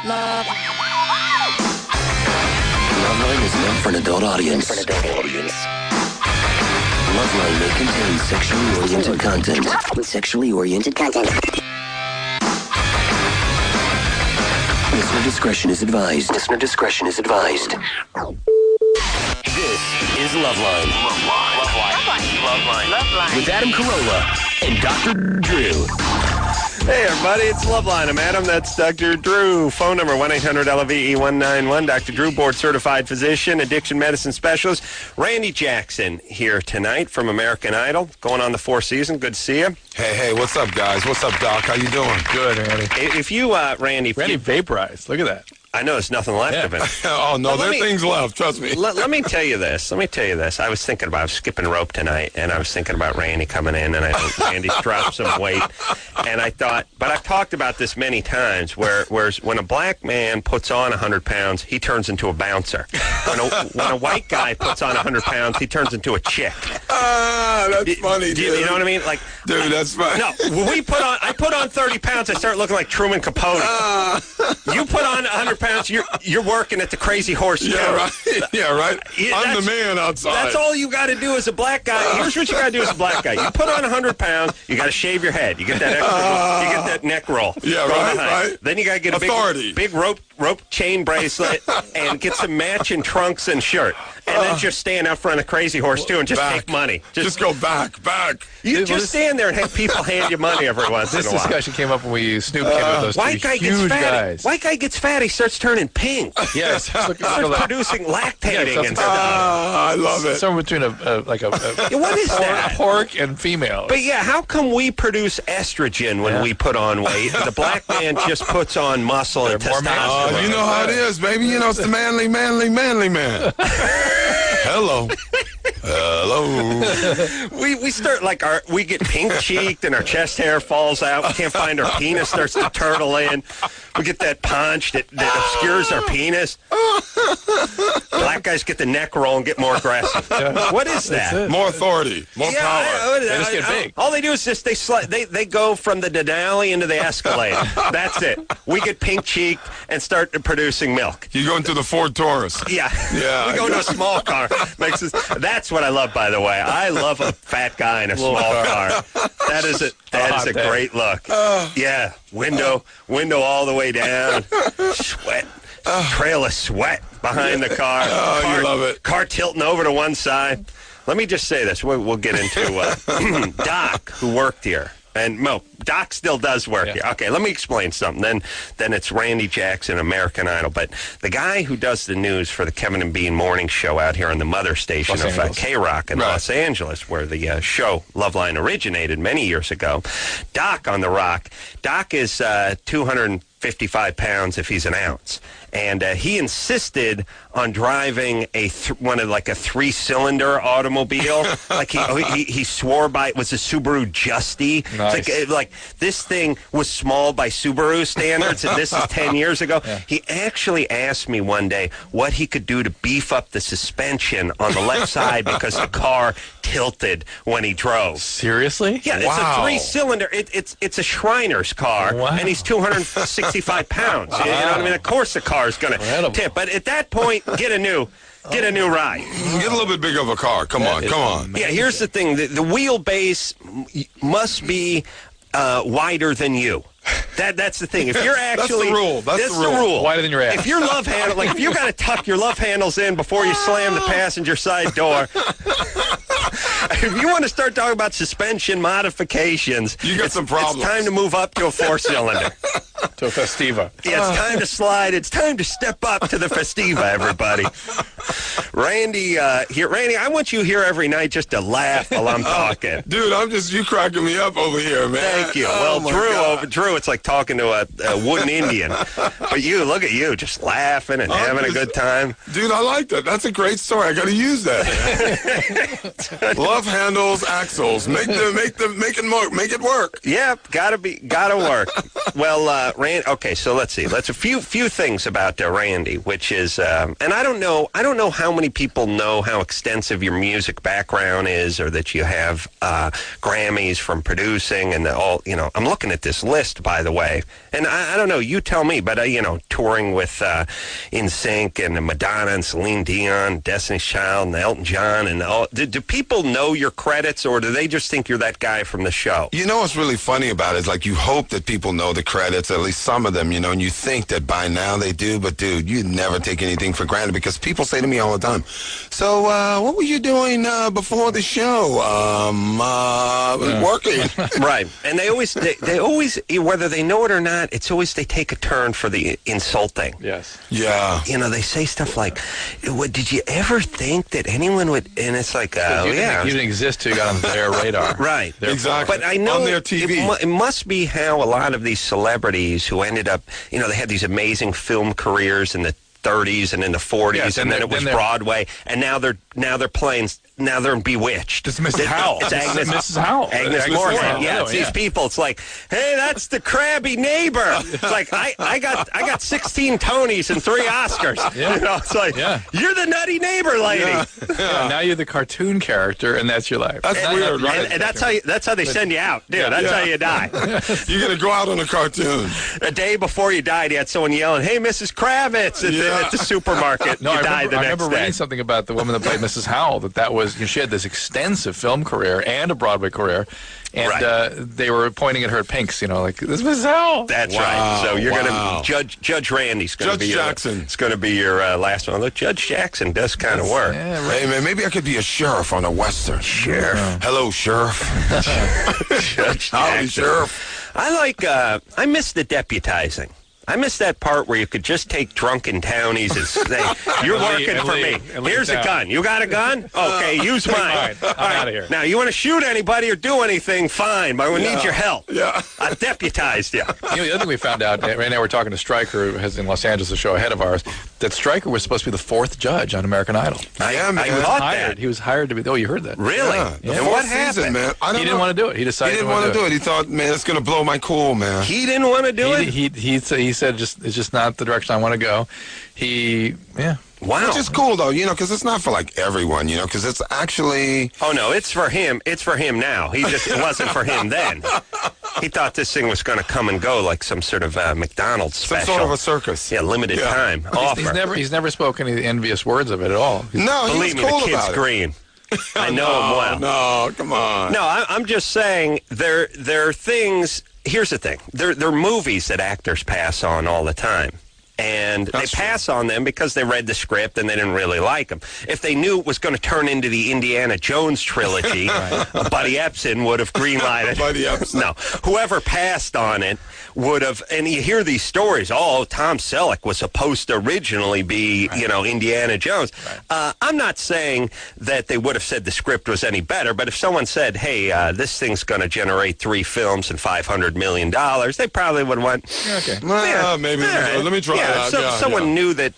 Loveline is meant for an adult audience. Loveline may contain sexually oriented content. Listener discretion is advised. This is Loveline. Loveline. With Adam Carolla and Dr. Drew. Hey, everybody, it's Loveline. I'm Adam. That's Dr. Drew. Phone number 1-800-LOVE-191. Dr. Drew, board-certified physician, addiction medicine specialist. Randy Jackson here tonight from American Idol. Going on the fourth season. Good to see you. Hey, what's up, guys? What's up, Doc? How you doing? Good, Randy. If you, Randy... vaporized. Look at that. I know there's nothing left of it. Oh, no, there are things left. Trust me. Let me tell you this. I was thinking about skipping rope tonight, and I was thinking about Randy coming in, and I think Randy's dropped some weight. And I thought, but I've talked about this many times, whereas when a black man puts on 100 pounds, he turns into a bouncer. When a white guy puts on 100 pounds, he turns into a chick. That's funny, dude. You know what I mean? Like, dude, that's funny. No, when I put on 30 pounds, I start looking like Truman Capote. You put on 100 pounds, you're working at the Crazy Horse. Yeah, right. Yeah, right. I'm the man outside. That's all you got to do as a black guy. Here's what you got to do as a black guy. You put on 100 pounds, you got to shave your head. You get that extra, you get that neck roll. Yeah, right. Then you got to get a big rope chain bracelet and get some matching trunks and shirt. And then just stand out front of Crazy Horse, too, and just take money. Just go back. You just stand there and have people hand you money every once in a while. This discussion came up when we Snoop came with those white two guy huge gets fat. guys. White guy gets fat, he starts turning pink. Yes. Starts producing lactating and stuff. I love it. Somewhere between What is that? Pork and female. But yeah, how come we produce estrogen when we put on weight? The black man just puts on muscle and testosterone. You know how it is, baby. You know it's the manly man. Hello. We start we get pink cheeked and our chest hair falls out. We can't find our penis, starts to turtle in. We get that paunch that obscures our penis. Black guys get the neck roll and get more aggressive. Yeah. What is that? More authority, more power. They just get big. All they do is just they go from the Denali into the Escalade. That's it. We get pink cheeked and start producing milk. You go into the Ford Taurus. Yeah. We go into a small car. That's what I love, by the way. I love a fat guy in a small car. That is a great look. Yeah. Window all the way down. Sweat. Trail of sweat behind the car. You love it. Car tilting over to one side. Let me just say this. We'll get into Doc, who worked here. And Doc still does work here. Okay, let me explain something. Then it's Randy Jackson, American Idol. But the guy who does the news for the Kevin and Bean morning show out here on the mother station of K-Rock in Los Angeles, where the show Loveline originated many years ago, Doc on the Rock. Doc is 255 pounds if he's an ounce. And he insisted on driving a 3-cylinder automobile. He swore by it was a Subaru Justy. Nice. It's like this thing was small by Subaru standards, and this is 10 years ago. Yeah. He actually asked me one day what he could do to beef up the suspension on the left side because the car tilted when he drove. Seriously? Yeah, it's a 3-cylinder. It's a Shriner's car, and he's 265 pounds. You know what I mean? Of course the car's going to tip. But at that point, get a new ride. Get a little bit bigger of a car. Come on. Yeah, here's the thing. The wheelbase must be wider than you. That's the thing. If you're actually that's the rule. Wider than your ass. If your love handle, if you got to tuck your love handles in before you slam the passenger side door. If you want to start talking about suspension modifications, you got some problems. It's time to move up to a 4-cylinder. To a Festiva. Yeah, it's time to slide. It's time to step up to the Festiva, everybody. Randy, I want you here every night just to laugh while I'm talking. Dude, you cracking me up over here, man. Thank you. Drew, it's like talking to a wooden Indian. But look at you, just laughing and having a good time. Dude, I like that. That's a great story. I got to use that. Love handles, axles. Make it work. Yeah, gotta work. Well, Randy. Okay, so let's see. Let's a few things about Randy, which is, and I don't know how many many people know how extensive your music background is, or that you have Grammys from producing and all. I'm looking at this list, by the way, and I don't know. You tell me, but touring with NSYNC and Madonna and Celine Dion, Destiny's Child, and Elton John, and all. Do people know your credits, or do they just think you're that guy from the show? What's really funny about it is, like, you hope that people know the credits, at least some of them, and you think that by now they do, but dude, you never take anything for granted, because people say to me all the time, so what were you doing before the show? Working. Right. And they always, whether they know it or not, it's always they take a turn for the insulting. Yes. Yeah. They say stuff like, did you ever think that anyone would, and it's like, You didn't exist till you got on their radar. Right. Exactly. But I know on their TV. It must be how a lot of these celebrities who ended up, they had these amazing film careers in the 30s and in the 40s, yes, and then it was Broadway, and now they're playing. Now they're in Bewitched. It's Mrs. Howell. It's Agnes, Mrs. Howell. Agnes Moorehead. Yeah, it's these people. It's like, hey, that's the crabby neighbor. It's like I got 16 Tonys and 3 Oscars. Yeah. It's like, you're the nutty neighbor lady. Yeah, now you're the cartoon character, and that's your life. That's weird, right? And that's how they send you out, dude. That's how you die. You're gonna go out on a cartoon. A day before you died, you had someone yelling, "Hey, Mrs. Kravitz!" at the supermarket. No, you died the next day. I remember reading something about the woman that played Mrs. Howell. That was she had this extensive film career and a Broadway career, and they were pointing at her at Pink's. Like, this is Mrs. Howell. That's right. So you're gonna Judge Randy's gonna be Jackson. It's gonna be your last one. Look, Judge Jackson does kind of work. Yeah, right. Hey man, maybe I could be a sheriff on a western. Sheriff. Hello, sheriff. Judge Howdy, Jackson. sheriff. I miss the deputizing. I miss that part where you could just take drunken townies and say, "You're working for me. Here's a gun. You got a gun? Okay, use mine. I'm out of here. Now, you want to shoot anybody or do anything? Fine, but we need your help. Yeah. I deputized you." The other thing we found out, right now we're talking to Stryker, who has in Los Angeles a show ahead of ours, that Stryker was supposed to be the 4th judge on American Idol. Yeah, man. I thought Hired. that. He was hired to be. Oh, you heard that? Really? Yeah. And The what fourth season, happened? man. I don't He didn't know. want to do it. He decided He didn't want to do it. He thought, man, it's going to blow my cool, man. He didn't want to do it? He said it's just not the direction I want to go. Wow. Which is cool, though, because it's not for, like, everyone, because it's actually... Oh, no, it's for him. It's for him now. It wasn't for him then. He thought this thing was going to come and go like some sort of McDonald's special. Some sort of a circus. Yeah, limited time offer. He's never spoken any envious words of it at all. No, he was Believe me, cool the kid's about it. green. I know him well. No, come on. No, I'm just saying there are things. Here's the thing. There are movies that actors pass on all the time. And That's they pass on them because they read the script and they didn't really like them. If they knew it was going to turn into the Indiana Jones trilogy, Buddy Epson would have greenlighted. Buddy Epson. No, whoever passed on it would have. And you hear these stories. Oh, Tom Selleck was supposed to originally be, Indiana Jones. Right. I'm not saying that they would have said the script was any better, but if someone said, "Hey, this thing's going to generate 3 films and $500 million," they probably would have went, Okay. Maybe. Let me try it out. Someone knew that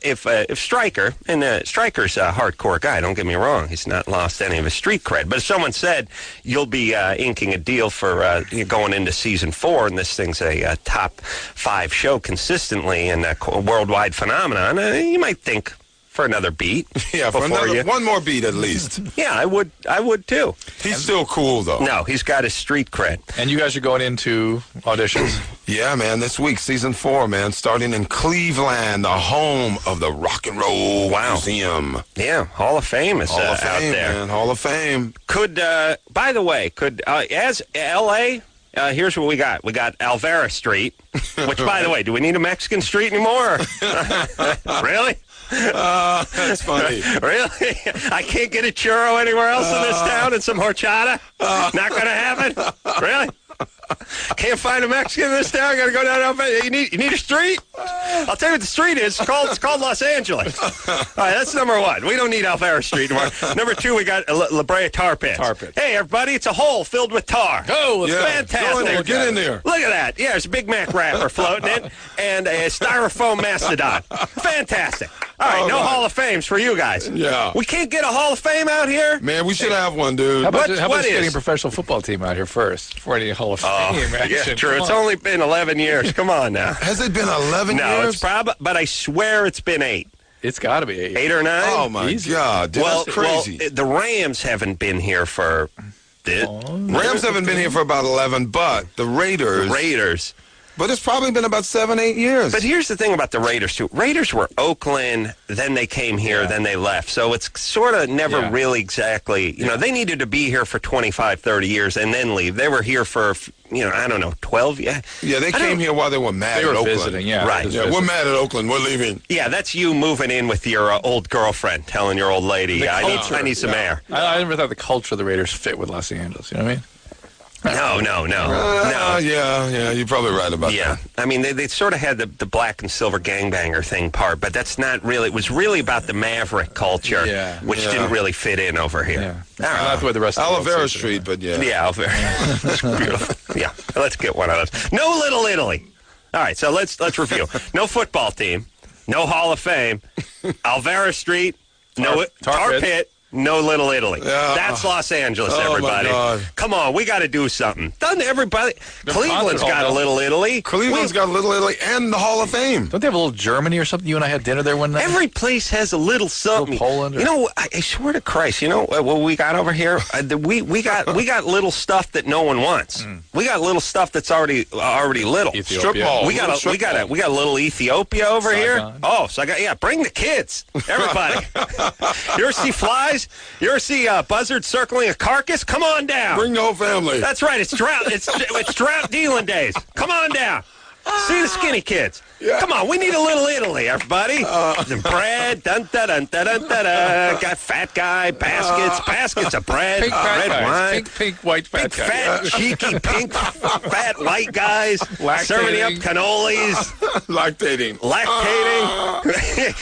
if Stryker, and Stryker's a hardcore guy, don't get me wrong, he's not lost any of his street cred, but if someone said, "You'll be inking a deal for going into season 4, and this thing's a top 5 show consistently and a worldwide phenomenon," you might think for another beat. Yeah, for one more beat at least. Yeah, I would too. He's still cool, though. No, he's got his street cred. And you guys are going into auditions. Yeah, man, this week, season 4, man, starting in Cleveland, the home of the Rock and Roll Museum. Yeah, Hall of Fame is Hall of Fame, out there. man, Hall of Fame. By the way, as L.A., here's what we got. We got Alvera Street, which, by the way, do we need a Mexican street anymore? Really? That's funny. Really? I can't get a churro anywhere else in this town and some horchata? Not going to happen? Really? Can't find a Mexican in this town? I got to go down. You need a street? I'll tell you what the street is. It's called Los Angeles. All right, that's number 1. We don't need Alvera Street anymore. Number 2, we got La Brea Tar Pits. Hey, everybody, it's a hole filled with tar. Oh, Yeah. Fantastic. Go in there, get in there. Look at that. Yeah, there's a Big Mac wrapper floating in and a styrofoam mastodon. Fantastic. All right, no Hall of Fames for you guys. Yeah. We can't get a Hall of Fame out here? Man, we should have one, dude. How about What just getting is? a professional football team out here first before any Hall of Fame action? Yeah, true. Come It's on. only been 11 years. Come on now. Has it been 11 No, years? it's probably, but I swear it's been 8. It's got to be 8. 8 or 9? Oh, my God. Dude, that's crazy. Well, the Rams haven't been here for... Rams haven't been here for about 11, but the Raiders... But it's probably been about 7, 8 years. But here's the thing about the Raiders, too. Raiders were Oakland, then they came here, then they left. So it's sort of never really exactly, they needed to be here for 25, 30 years and then leave. They were here for, I don't know, 12 years. Yeah, they came here while they were mad at Oakland. Visiting, Right. Yeah, we're mad at Oakland. We're leaving. Yeah, that's you moving in with your old girlfriend, telling your old lady, I need some air. I never thought the culture of the Raiders fit with Los Angeles. You know what I mean? No. Yeah, you're probably right about that. Yeah, I mean, they sort of had the black and silver gangbanger thing part, but that's not really, it was really about the Maverick culture, which didn't really fit in over here. Yeah. Not the way the rest of the Olivera Street, but yeah. Yeah, Olivera. That's beautiful. Yeah, let's get one of those. No Little Italy. All right, so let's review. No football team, no Hall of Fame, Olivera Street, no Tar Pit. No Little Italy. Yeah. That's Los Angeles, everybody. My God. Come on, we got to do something. Doesn't everybody? Cleveland's got a Little Italy. Cleveland's got Little Italy and the Hall of Fame. Don't they have a little Germany or something? You and I had dinner there one night. Every place has a little something. Little Poland. I swear to Christ, what we got over here? We got little stuff that no one wants. We got little stuff that's already little. Ethiopia. Strip mall. We got a little Ethiopia over Saigon. here. Oh, so bring the kids, everybody. You ever see flies? You ever see buzzards circling a carcass? Come on down. Bring the whole family. That's right. It's drought. It's drought dealing days. Come on down. See the skinny kids. Yeah. Come on, we need a Little Italy, everybody. The bread, got fat guy, baskets of bread, pink red wine, pink white fat guy. Fat, cheeky, pink, fat white guys serving up cannolis, lactating.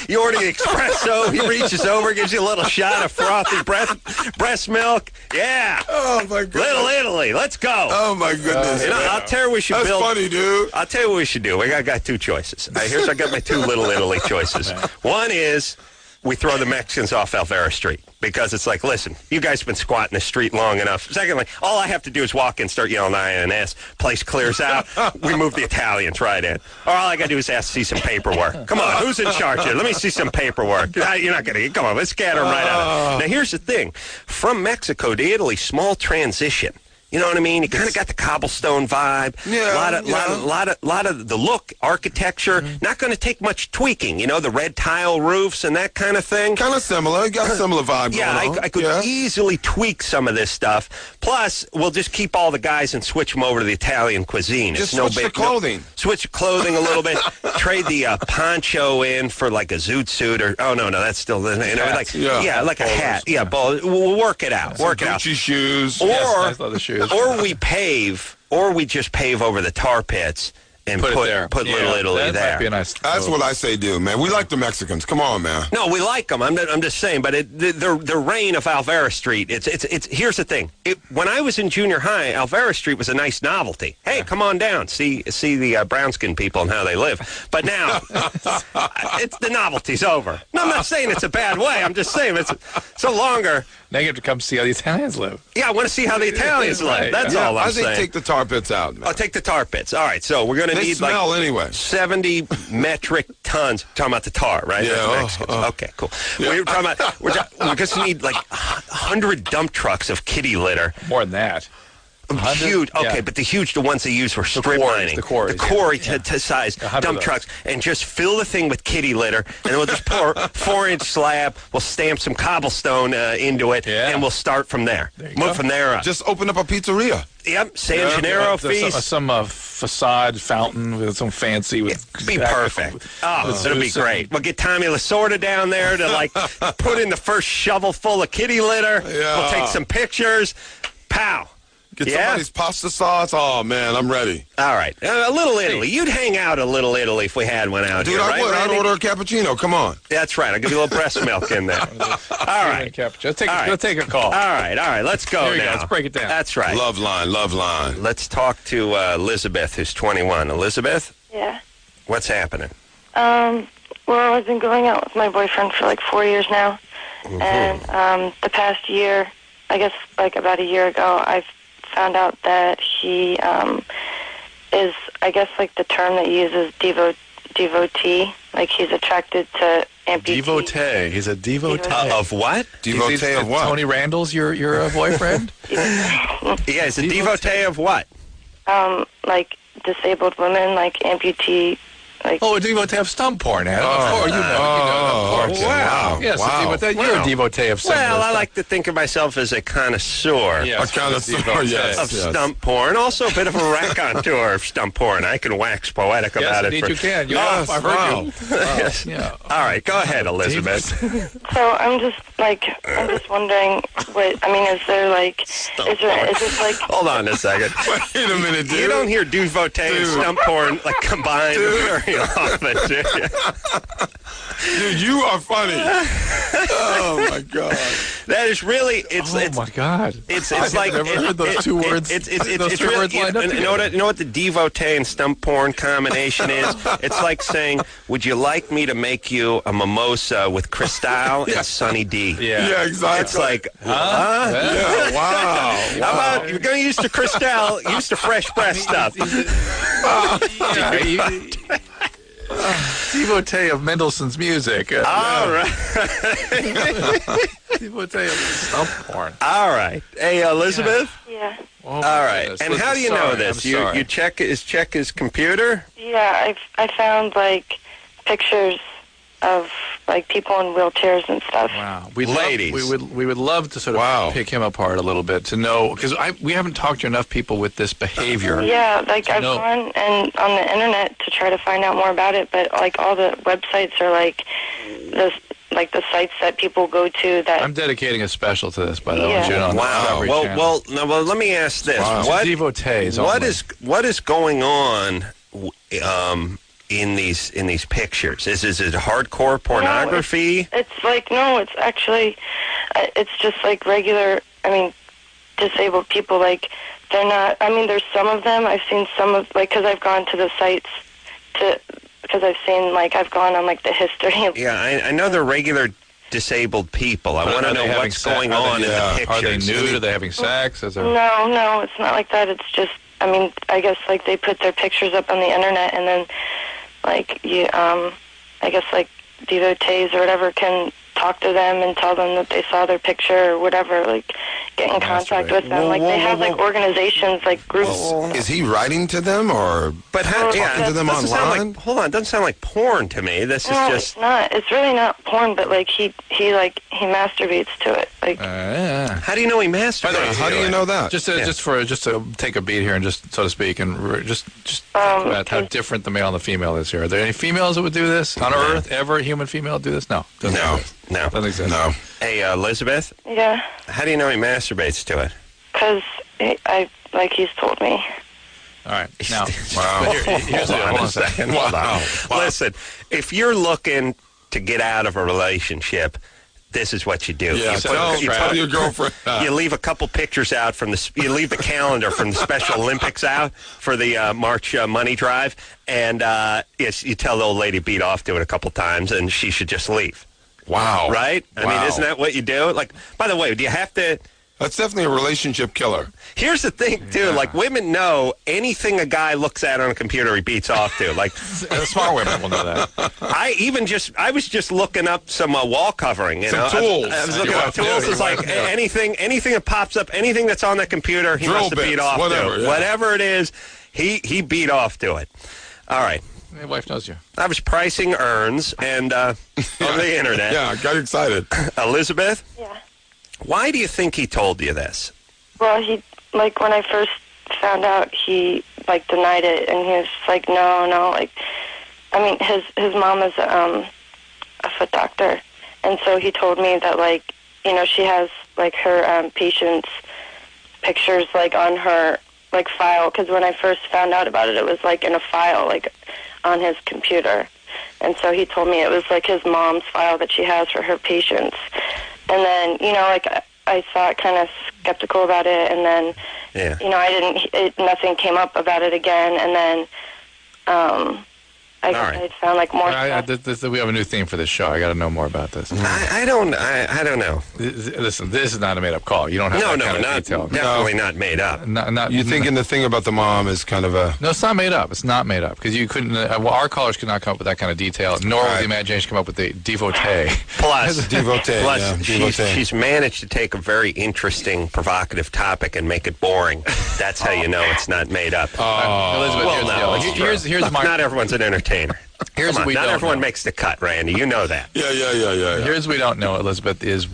You order the espresso. He reaches over, gives you a little shot of frothy breast milk. Yeah. Oh my goodness. Little Italy, let's go. Oh my goodness. I'll tell you what we should build. That's funny, dude. I'll tell you what we should do. I got 2 choices. I got my 2 Little Italy choices. One is we throw the Mexicans off Olivera Street because it's like, listen, you guys have been squatting the street long enough. Secondly, all I have to do is walk in, start yelling INS, place clears out, we move the Italians right in. Or all I got to do is ask to see some paperwork. Come on, who's in charge here? Let me see some paperwork. You're not going to, come on, let's scatter them right out. Now, here's the thing. From Mexico to Italy, small transition. You know what I mean? You kind of got the cobblestone vibe. Yeah. A lot of the look, architecture. Not going to take much tweaking. The red tile roofs and that kind of thing. Kind of similar. You got a similar vibe. Yeah, going on. I could easily tweak some of this stuff. Plus, we'll just keep all the guys and switch them over to the Italian cuisine. Just switch the clothing. Switch clothing a little bit. Trade the poncho in for like a zoot suit or no, that's still like a hat. Yeah, we'll work it out. Gucci shoes. Nice leather shoes. Or we just pave over the tar pits and put Little Italy there. Might be a nice That's what I say do, man. We like the Mexicans. Come on, man. No, we like them. I'm just saying, but the reign of Olivera Street, it's here's the thing. When I was in junior high, Olivera Street was a nice novelty. Hey, come on down. See the brown-skinned people and how they live. But now, the novelty's over. No, I'm not saying it's a bad way. I'm just saying it's so longer. Now you have to come see how the Italians live. Yeah, I want to see how the Italians live. That's all I'm saying. I think take the tar pits out, man. I'll take the tar pits. All right, so we're going to need smell anyway. 70 metric tons. Talking about the tar, right? Yeah. Okay, cool. Yeah. We're just need like 100 dump trucks of kitty litter. More than that. Huge. Okay, but the ones they use for strip mining. The quarry size dump trucks, and just fill the thing with kitty litter, and then we'll just pour 4-inch slab. We'll stamp some cobblestone into it, and we'll start from there. Move from there up. Just open up a pizzeria. Yep, San Gennaro feast. Some facade fountain with some fancy. Be perfect. It'll be great. We'll get Tommy Lasorda down there to put in the first shovel full of kitty litter. Yeah. We'll take some pictures. Pow. Get somebody's pasta sauce. Oh, man, I'm ready. All right. A Little Italy. You'd hang out a Little Italy if we had one out here, right? Dude, I would. I'd order a cappuccino. Come on. That's right. I'll give you a little breast milk in there. All right. Let's take a call. All right. Let's go now. Let's break it down. That's right. Loveline. Let's talk to Elizabeth, who's 21. Elizabeth? Yeah. What's happening? Well, I've been going out with my boyfriend for like 4 years now. Mm-hmm. And the past year, I guess like about a year ago, I've found out that he is, I guess, like the term that he uses, devotee. Like he's attracted to amputee. Devotee. He's a devotee. Of what? Devotee of what? Tony Randall's your boyfriend? Yeah, he's a devotee of what? Like disabled women, like amputee. Like, Oh, a devotee of stump porn, Adam. Of course, you know, of course. wow. Yes, Wow. a devotee. You're a devotee of stump Well, I porn. like to think of myself as a connoisseur Yes, A connoisseur, devotee. yes. of stump porn. Also a bit of a raconteur of stump porn. I can wax poetic Yes, about indeed it. you can. Yes, I've heard wow. you. Yes. Yeah. All right, go ahead, Elizabeth. so I'm just wondering what, I mean, is there like, is this like, Hold on a second. Wait a minute, dude. You don't hear devotee and stump porn like combined very often, do you? Dude, you are funny. Oh, my God. That is really, it's my God. It's I've like never heard those two words. It's those two really, words lined up you know what the devotee and stump porn combination is? It's like saying, "Would you like me to make you a mimosa with Cristal and Sunny D?" Yeah, exactly. It's like, Yeah, wow. how about you're going to use the Cristal, use the fresh breath stuff. Devotee of Mendelssohn's music. All right, Devotee of stump porn. all right. Hey, Elizabeth. yeah. Oh, All right. goodness. And how do you know Sorry, this? I'm You sorry. check his computer. Yeah, I found like pictures of like people in wheelchairs and stuff. Wow, Ladies. we would love to sort of Wow. pick him apart a little bit to know, because we haven't talked to enough people with this behavior. Yeah, like I've No. gone and on the internet to try to find out more about it, but like all the websites are like the sites that people go to that. I'm dedicating a special to this, by the way. Yeah. You know, on the Wow. Discovery Well, Channel. well, let me ask this: Wow. what Devotees what only. what is going on in these pictures? Is it hardcore pornography? It's like, no, it's actually, it's just like regular, I mean, disabled people. Like, they're not, I mean, there's some of them. I've seen some of, like, because I've gone to the sites because I've seen, like, I've gone on, like, the history of. Yeah, I know they're regular disabled people. I want to know what's going on in the pictures. Are they nude? Are they having sex? Is there... No, it's not like that. It's just, I mean, I guess, like, they put their pictures up on the internet, and then, like, you, I guess, like, devotees or whatever can talk to them and tell them that they saw their picture or whatever, like, get in contact with them. Like, they have, like, organizations, like, groups. Is he writing to them or But how, talking to them doesn't sound online? like, hold on, it doesn't sound like porn to me. This is No, just. it's not. It's really not porn, but, like, he masturbates to it. Like, How do you know he masturbates? How do you know that? Just to take a beat here and just so to speak and just think about how different the male and the female is here. Are there any females that would do this on Earth? Ever a human female do this? No. Doesn't No. exist. No. Doesn't exist. No. Hey, Elizabeth, yeah, how do you know he masturbates to it? because he's told me. All right. Now, Wow. here's the Hold on deal. a second. Hold on. Listen, if you're looking to get out of a relationship, this is what you do. Yeah, you tell your girlfriend. you leave a couple pictures out from you leave the calendar from the Special Olympics out for the March money drive, and yes, you tell the old lady beat off to it a couple times, and she should just leave. Wow. Right? I mean, Wow. isn't that what you do? Like, by the way, do you have to? That's definitely a relationship killer. Here's the thing, too. Like, women know anything a guy looks at on a computer, he beats off to. Like, Smart women will know that. I was just looking up some wall covering. You Some know, tools. I was looking up tools. It's like anything that pops up, anything that's on the computer, he Drill must have beat bits, off whatever, to. yeah. Whatever it is, he beat off to it. All right. My wife knows you. I was pricing urns and on the internet. Yeah, I got excited. Elizabeth, Yeah. why do you think he told you this? Well, he, like, when I first found out, he, like, denied it, and he was like, no, like, I mean, his mom is a foot doctor, and so he told me that, like, you know, she has, like, her patient's pictures, like, on her, like, file, because when I first found out about it, it was, like, in a file, like, on his computer, and so he told me it was, like, his mom's file that she has for her patients, and then, you know, like, I thought kind of skeptical about it, and then, you know, nothing came up about it again, and then, I guess right. I found like more We have a new theme for this show. I got to know more about this. I don't know. Listen, this is not a made-up call. You don't have that kind of detail. Definitely not made up. You're thinking the thing about the mom is kind of a... No, it's not made up. It's not made up because you couldn't. Our callers could not come up with that kind of detail, nor would the imagination come up with the devotee. Plus, devotee. She's managed to take a very interesting, provocative topic and make it boring. That's how you know it's not made up. Elizabeth, here's Look, my. not everyone's an entertainer. Here's what we not don't everyone know. makes the cut, Randy. You know that. Yeah. Here's what we don't know, Elizabeth, is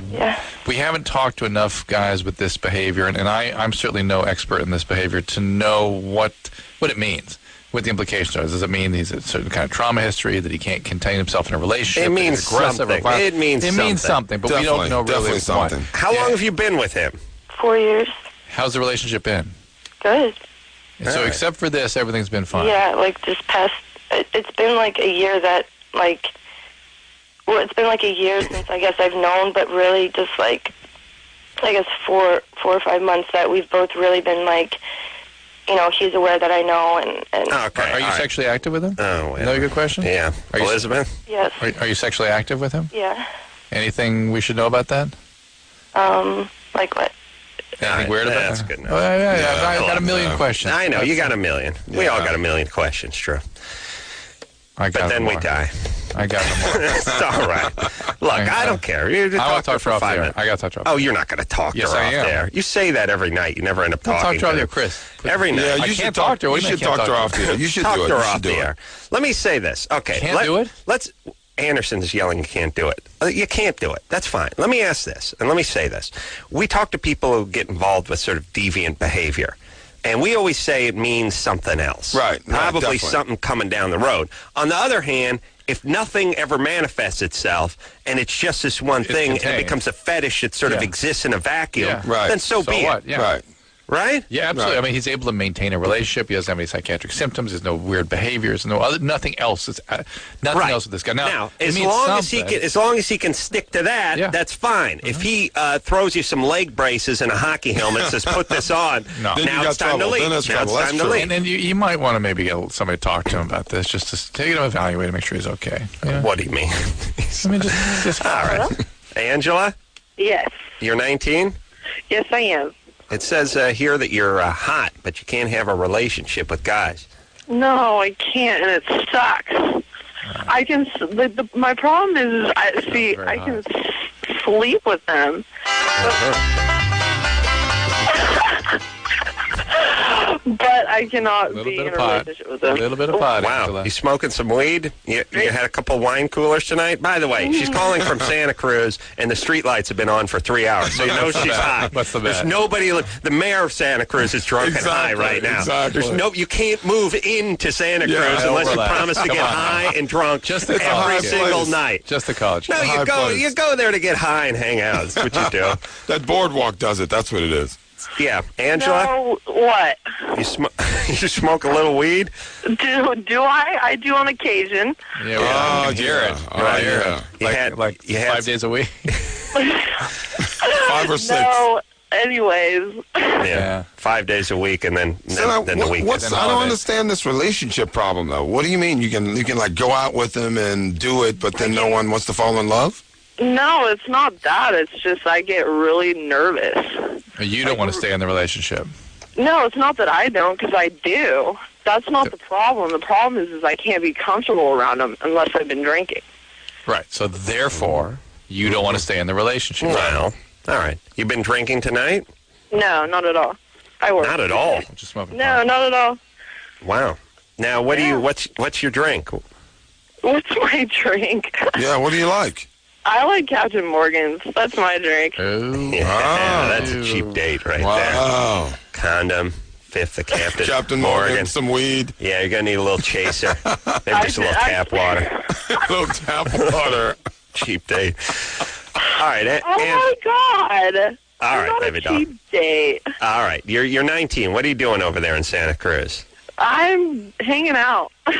we haven't talked to enough guys with this behavior, and I'm certainly no expert in this behavior to know what it means, what the implications are. Does it mean he's a certain kind of trauma history, that he can't contain himself in a relationship? It means aggressive something. It means something, but we don't know really something. How long have you been with him? 4 years. How's the relationship been? Good. And so except for this, everything's been fine. Yeah, like just past. It's been like a year that it's been like a year since I guess I've known, but really just like I guess 4 or 5 months that we've both really been like, he's aware that I know and. Okay. Are you sexually active with him? Oh, wait. Another good question. Yeah. Are you, Elizabeth? Yes. Are you sexually active with him? Yeah. Anything we should know about that? Like what? Anything weird about that's that? good enough. Oh, yeah. I've got a million questions. I know. You got a million. We all got a million questions, true. But then we die. I got them more. It's all right. Look, I don't care. You just I want to talk to her off 5 there. minutes. I got to talk to her. Oh, you're not going to talk to her Yes, I off am. there. You say that every night. You never end up I'll talking talk to her to off there, Chris. every night. Yeah, I you should can't talk to her. What You do you should mean I talk can't to her talk off the air. You should Talk do it. to her You should off do the it. air. Let me say this. Okay. Can't do it? Anderson's yelling you can't do it. You can't do it. That's fine. Let me ask this, and let me say this. We talk to people who get involved with sort of deviant behavior, and we always say it means something else. Right. Probably definitely. something coming down the road. On the other hand, if nothing ever manifests itself and it's just this one thing and contained. becomes a fetish that sort of exists in a vacuum, Right. then so be what? it. Yeah. Right. Right? Yeah, absolutely. Right. I mean, he's able to maintain a relationship. He doesn't have any psychiatric symptoms. There's no weird behaviors. Nothing else. Nothing else with this guy. Now as it means long as he can stick to that, that's fine. If he throws you some leg braces and a hockey helmet, says put this on. No. Then Now you it's got time to trouble. leave. Then it's Now trouble. it's That's time to true. leave. And then you might want to maybe get somebody to talk to him about this, just to take him evaluate to make sure he's okay. Yeah. What do you mean? I mean, just All right. Angela, Yes. you're 19? Yes, I am. It says here that you're hot, but you can't have a relationship with guys. No, I can't, and it sucks. I can. My problem is I can sleep with them. But I cannot be in a relationship with them. A little bit of pot. Wow. Angela. You smoking some weed? You had a couple wine coolers tonight? By the way, she's calling from Santa Cruz, and the streetlights have been on for 3 hours, so you know she's hot. What's the There's bet? nobody. The mayor of Santa Cruz is drunk and high right now. Exactly. You can't move into Santa Cruz unless you relax. promise to Come get on. high and drunk Just every high single place. night. Just the college. No, high place. you go there to get high and hang out. That's what you do. That boardwalk does it. That's what it is. Yeah, Angela, No, what? you smoke a little weed? Do I? I do on occasion. Yeah, Oh, we hear yeah. it. Oh, Right here. yeah. You had Like you had 5 days a week. 5 or 6. No. Anyways. Yeah, 5 days a week, and then So then the weekend. I don't holidays. understand this relationship problem though. What do you mean? You can like go out with them and do it, but then no one wants to fall in love? No, it's not that. It's just I get really nervous. You don't want to stay in the relationship. No, it's not that I don't, because I do. That's not the problem. The problem is I can't be comfortable around them unless I've been drinking. Right. So therefore, you don't want to stay in the relationship. Well, all right. You been drinking tonight? No, not at all. I work. Not at all. Just smoking No, pot. not at all. Wow. Now, what do you? What's your drink? What's my drink? Yeah, what do you like? I like Captain Morgan's. That's my drink. Oh. Yeah, that's a cheap date right there. Wow. Condom, fifth of Captain, Captain Morgan, some weed, Yeah, you're gonna need a little chaser. Maybe just a little tap water. a little tap water. Cheap date. All right, Oh my God! all right, Not baby a doll. cheap date. All right, you're 19. What are you doing over there in Santa Cruz? I'm hanging out. Of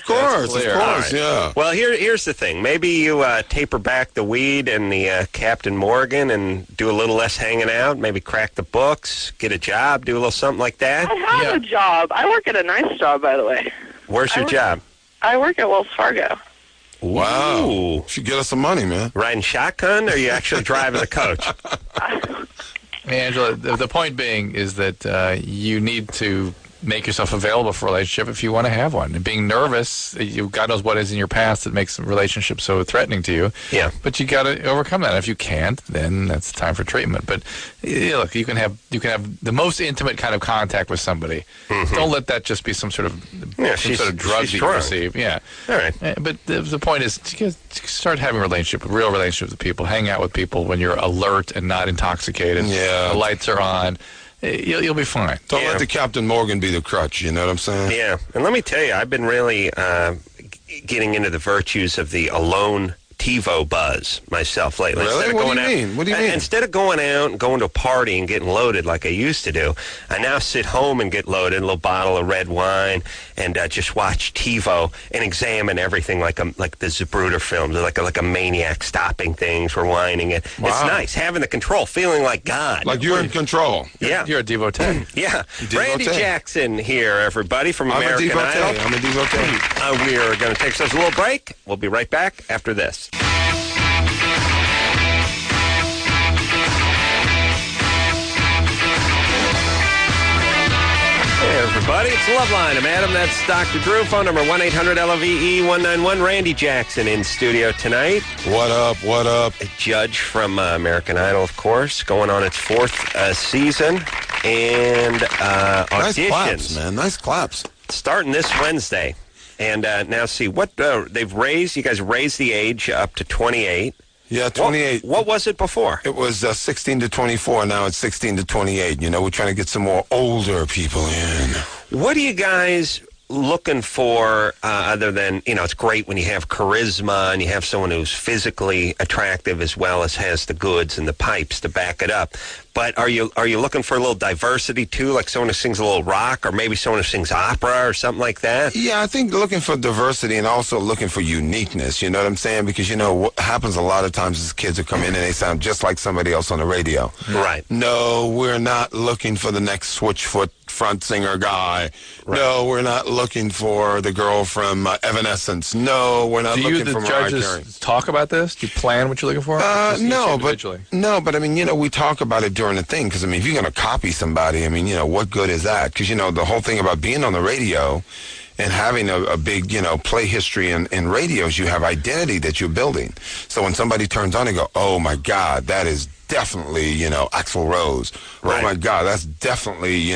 course, clear. of All course, right. yeah. Well, here's the thing. Maybe you taper back the weed and the Captain Morgan and do a little less hanging out. Maybe crack the books, get a job, do a little something like that. I have a job. I work at a nice job, by the way. Where's your job? I work at Wells Fargo. Wow. Ooh. Should get us some money, man. Riding shotgun, or are you actually driving the coach? Angela, the point being is that you need to make yourself available for a relationship if you want to have one. And being nervous, God knows what is in your past that makes relationships so threatening to you. Yeah. But you got to overcome that. If you can't, then that's time for treatment. But look, you can have the most intimate kind of contact with somebody. Mm-hmm. Don't let that just be some sort of drug that you receive. Yeah. All right. But the point is to start having real relationships with people. Hang out with people when you're alert and not intoxicated. Yeah. The lights are on. You'll be fine. Don't let the Captain Morgan be the crutch, you know what I'm saying? Yeah, and let me tell you, I've been really getting into the virtues of the alone TiVo buzz myself lately. Really? What do you mean? What do you mean? Instead of going out and going to a party and getting loaded like I used to do, I now sit home and get loaded, a little bottle of red wine, and just watch TiVo and examine everything like the Zapruder films, like a maniac stopping things, rewinding it. Wow. It's nice having the control, feeling like God. Like you're in control. Yeah. You're a devotee. Yeah. Devotee. Randy Jackson here, everybody, from American Idol. I'm a devotee. We are going to take ourselves a little break. We'll be right back after this. Hey, everybody. It's Loveline. I'm Adam. That's Dr. Drew. Phone number 1-800-LOVE-191. Randy Jackson in studio tonight. What up? What up? A judge from American Idol, of course, going on its fourth season. And auditions. Nice claps, man. Nice claps. Starting this Wednesday. And now see what they've raised. You guys raised the age up to 28. Yeah, 28. What was it before? It was 16 to 24. Now it's 16 to 28. You know, we're trying to get some more older people in. What are you guys looking for other than, it's great when you have charisma and you have someone who's physically attractive as well as has the goods and the pipes to back it up. But are you looking for a little diversity too, like someone who sings a little rock or maybe someone who sings opera or something like that? Yeah, I think looking for diversity and also looking for uniqueness, you know what I'm saying? Because, what happens a lot of times is kids will come in and they sound just like somebody else on the radio. Right. No, we're not looking for the next Switchfoot front singer guy. Right. No, we're not looking for the girl from Evanescence. No, we're not looking for Mariah Carey. Do you, the judges, talk about this? Do you plan what you're looking for? No, but I mean, we talk about it during the thing because, if you're going to copy somebody, what good is that? Because, the whole thing about being on the radio and having a big, play history in radios, you have identity that you're building. So when somebody turns on and go, oh, my God, that is definitely, Axl Rose. Right. Oh, my God, that's definitely,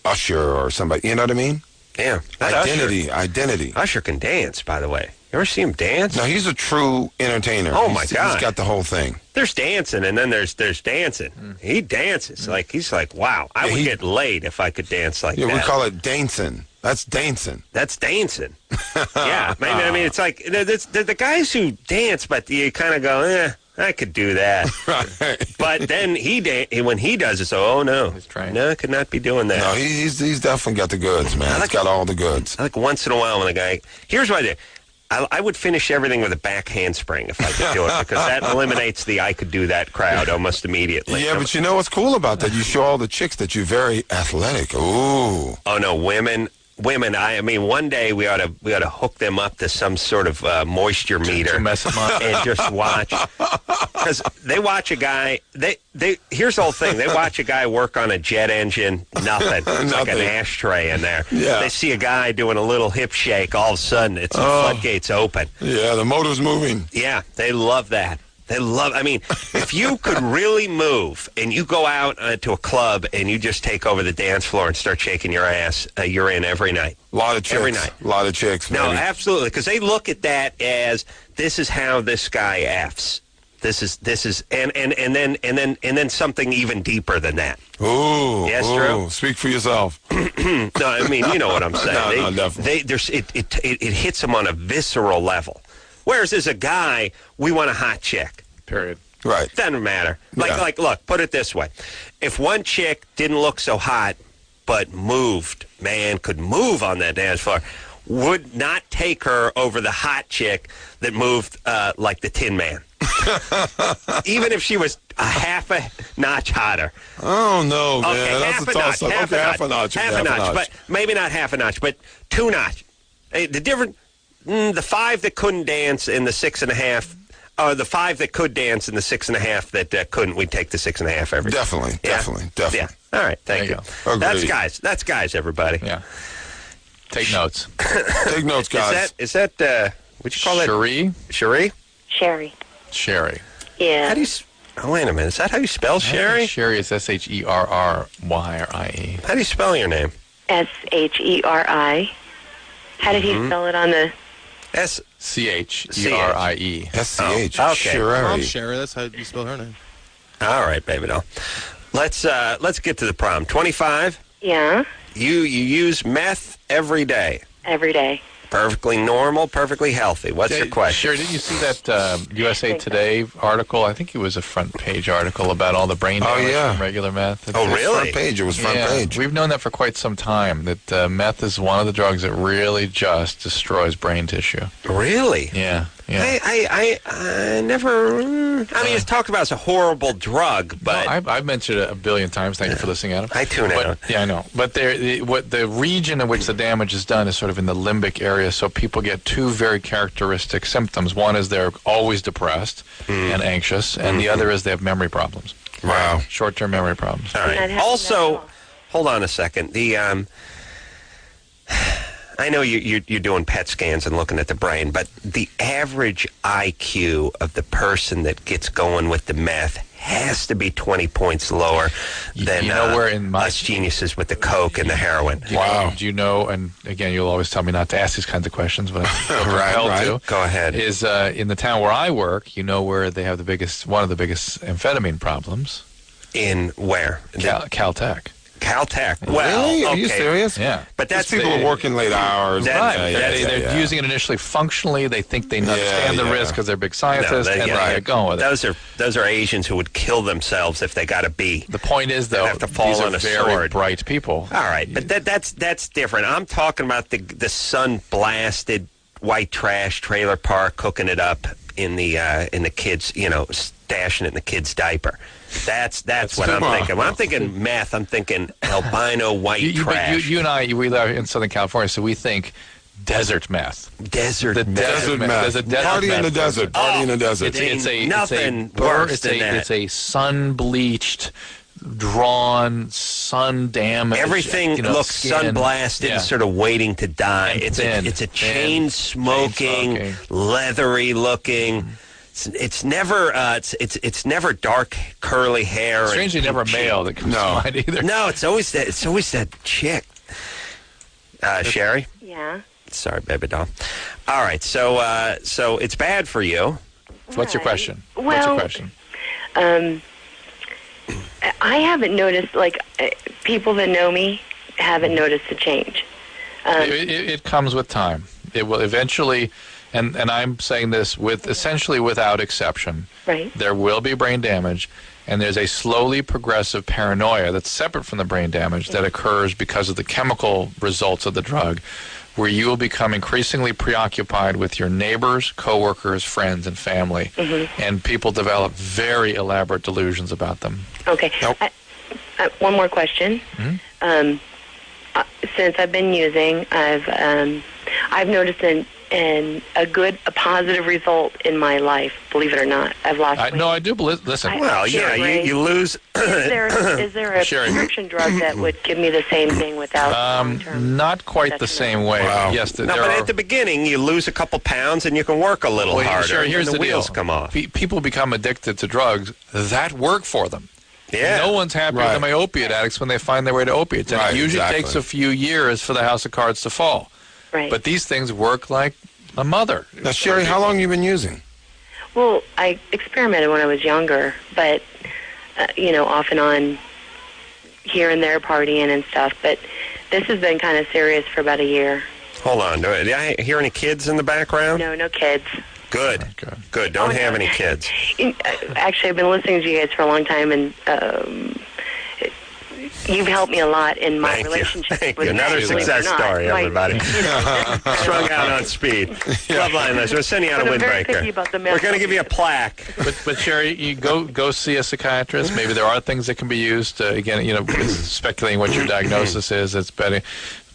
Usher or somebody. You know what I mean? Yeah. Identity. Usher can dance, by the way. You ever see him dance? No, he's a true entertainer. Oh, my God. He's got the whole thing. There's dancing, and then there's dancing. He dances. He's like, wow, I would get laid if I could dance like that. Yeah, we call it dancing. That's dancing. That's dancing. Yeah. It's like the guys who dance, but you kind of go, I could do that. Right. But then when he does it, so, oh, no. He's trying. No, I could not be doing that. No, he's definitely got the goods, man. He's got all the goods. I like once in a while when a guy, here's what I do. I would finish everything with a back handspring if I could do it, because that eliminates the I could do that crowd almost immediately. Yeah, but you know what's cool about that? You show all the chicks that you're very athletic. Ooh. Oh, no, women, one day we ought to hook them up to some sort of moisture meter To mess them up. and just watch. Because they watch a guy, here's the whole thing. They watch a guy work on a jet engine, nothing. It's like an ashtray in there. Yeah. They see a guy doing a little hip shake, all of a sudden it's the floodgates open. Yeah, the motor's moving. Yeah, they love that. If you could really move and you go out to a club and you just take over the dance floor and start shaking your ass, you're in every night. A lot of chicks. Every night. A lot of chicks, No, baby. absolutely, because they look at that as this is how this guy F's. This is and then something even deeper than that. Ooh. Yes, ooh. Drew? Speak for yourself. No, you know what I'm saying. No, definitely. It hits them on a visceral level. Whereas as a guy, we want a hot chick. Period. Right. Doesn't matter. Yeah. Look, put it this way. If one chick didn't look so hot, but could move on that dance floor, would not take her over the hot chick that moved like the Tin Man. Even if she was a half a notch hotter. Oh, no, man. Okay, That's a toss-up. Okay, half a notch. But maybe not half a notch, but 2 notch. The the 5 that couldn't dance in the 6.5. The 5 that could dance and the 6.5 that couldn't, we'd take the 6.5 every day. Definitely. Yeah. All right, thank you. Agreed. That's guys, everybody. Yeah. Take notes. Take notes, guys. Is that what'd you call that? Cherie? Sherry. Sherry. Yeah. How do you? Oh, wait a minute. Is that how you spell Sherry? Sherry is Sherrye. How do you spell your name? Sherri. How did he spell it on the? Schrie. SCH. Oh, okay. Sherry. Sherry, that's how you spell her name. All right, baby doll. Let's get to the problem. 25. Yeah. You use meth every day. Every day. Perfectly normal, perfectly healthy. What's your question? Sherry, didn't you see that USA Today article? I think it was a front page article about all the brain damage from regular meth. Oh, really? Front page. It was front page. We've known that for quite some time, that meth is one of the drugs that really just destroys brain tissue. Really? Yeah. I never. It's talked about as a horrible drug, but I've mentioned it a billion times. Thank you for listening, Adam. I tune out. Yeah, I know. But what the region in which the damage is done is sort of in the limbic area, so people get two very characteristic symptoms. One is they're always depressed and anxious, and the other is they have memory problems. Wow. Short-term memory problems. All right. Also, hold on a second. The I know you're doing PET scans and looking at the brain, but the average IQ of the person that gets going with the meth has to be 20 points lower than where in us geniuses with the coke and the heroin. Do you know, and again, you'll always tell me not to ask these kinds of questions, but I'm compelled to. Go ahead. Is in the town where I work, where they have one of the biggest amphetamine problems? In where? Caltech. Caltech. Well, really? Are okay. you serious? Yeah. But that's people are working late hours. Right. They're using it initially functionally. They think they understand the risk because they're big scientists, and they're going with it. Those are Asians who would kill themselves if they got a B. The point is, though, have to fall these on are a very sword. bright people. All right, but that's different. I'm talking about the sun-blasted white trash trailer park, cooking it up in the kids, stashing it in the kid's diaper. That's what I'm thinking. When I'm thinking meth, I'm thinking albino white trash. You and I, we live in Southern California, so we think desert meth. Desert meth. There's a desert Party meth. in the desert. Party in the desert. It's a sun-bleached, drawn, sun-damaged. Everything looks skin. sun-blasted and sort of waiting to die. And It's a chain-smoking, leathery-looking. It's never it's never dark curly hair. Strangely, never a male that comes to mind either. No, it's always that chick. Sherry. Yeah. Sorry, baby doll. All right, so it's bad for you. What's your question? Well, What's your question? I haven't noticed, people that know me haven't noticed the change. It comes with time. It will eventually, and I'm saying this essentially without exception. Right. There will be brain damage, and there's a slowly progressive paranoia that's separate from the brain damage that occurs because of the chemical results of the drug, where you will become increasingly preoccupied with your neighbors, coworkers, friends, and family, and people develop very elaborate delusions about them. Okay. Nope. One more question. Since I've been using, I've noticed a positive result in my life. Believe it or not, I've lost weight. No, I do believe. Listen. You lose. Is there a prescription drug that would give me the same thing without long-term? Not quite the same way. Wow. Yes, but at the beginning, you lose a couple pounds and you can work a little harder. Sure, here's and the wheels deal. come off. People become addicted to drugs that work for them. Yeah. No one's happier than my opiate addicts when they find their way to opiates. And it usually takes a few years for the house of cards to fall. Right. But these things work like a mother. Now, Sherry, how long have you been using? Well, I experimented when I was younger, but, off and on, here and there partying and stuff. But this has been kind of serious for about a year. Hold on. Do I hear any kids in the background? No kids. Good. Don't have any kids. Actually, I've been listening to you guys for a long time, and you've helped me a lot in my relationship. Thank with you. Another men, success story, everybody. Strung out on speed. Yeah. Loveline, we're sending you out a But I'm very windbreaker. picky about the We're going to give you a plaque. But Sherry, you go see a psychiatrist. Maybe there are things that can be used. Again, speculating what your diagnosis is. It's better.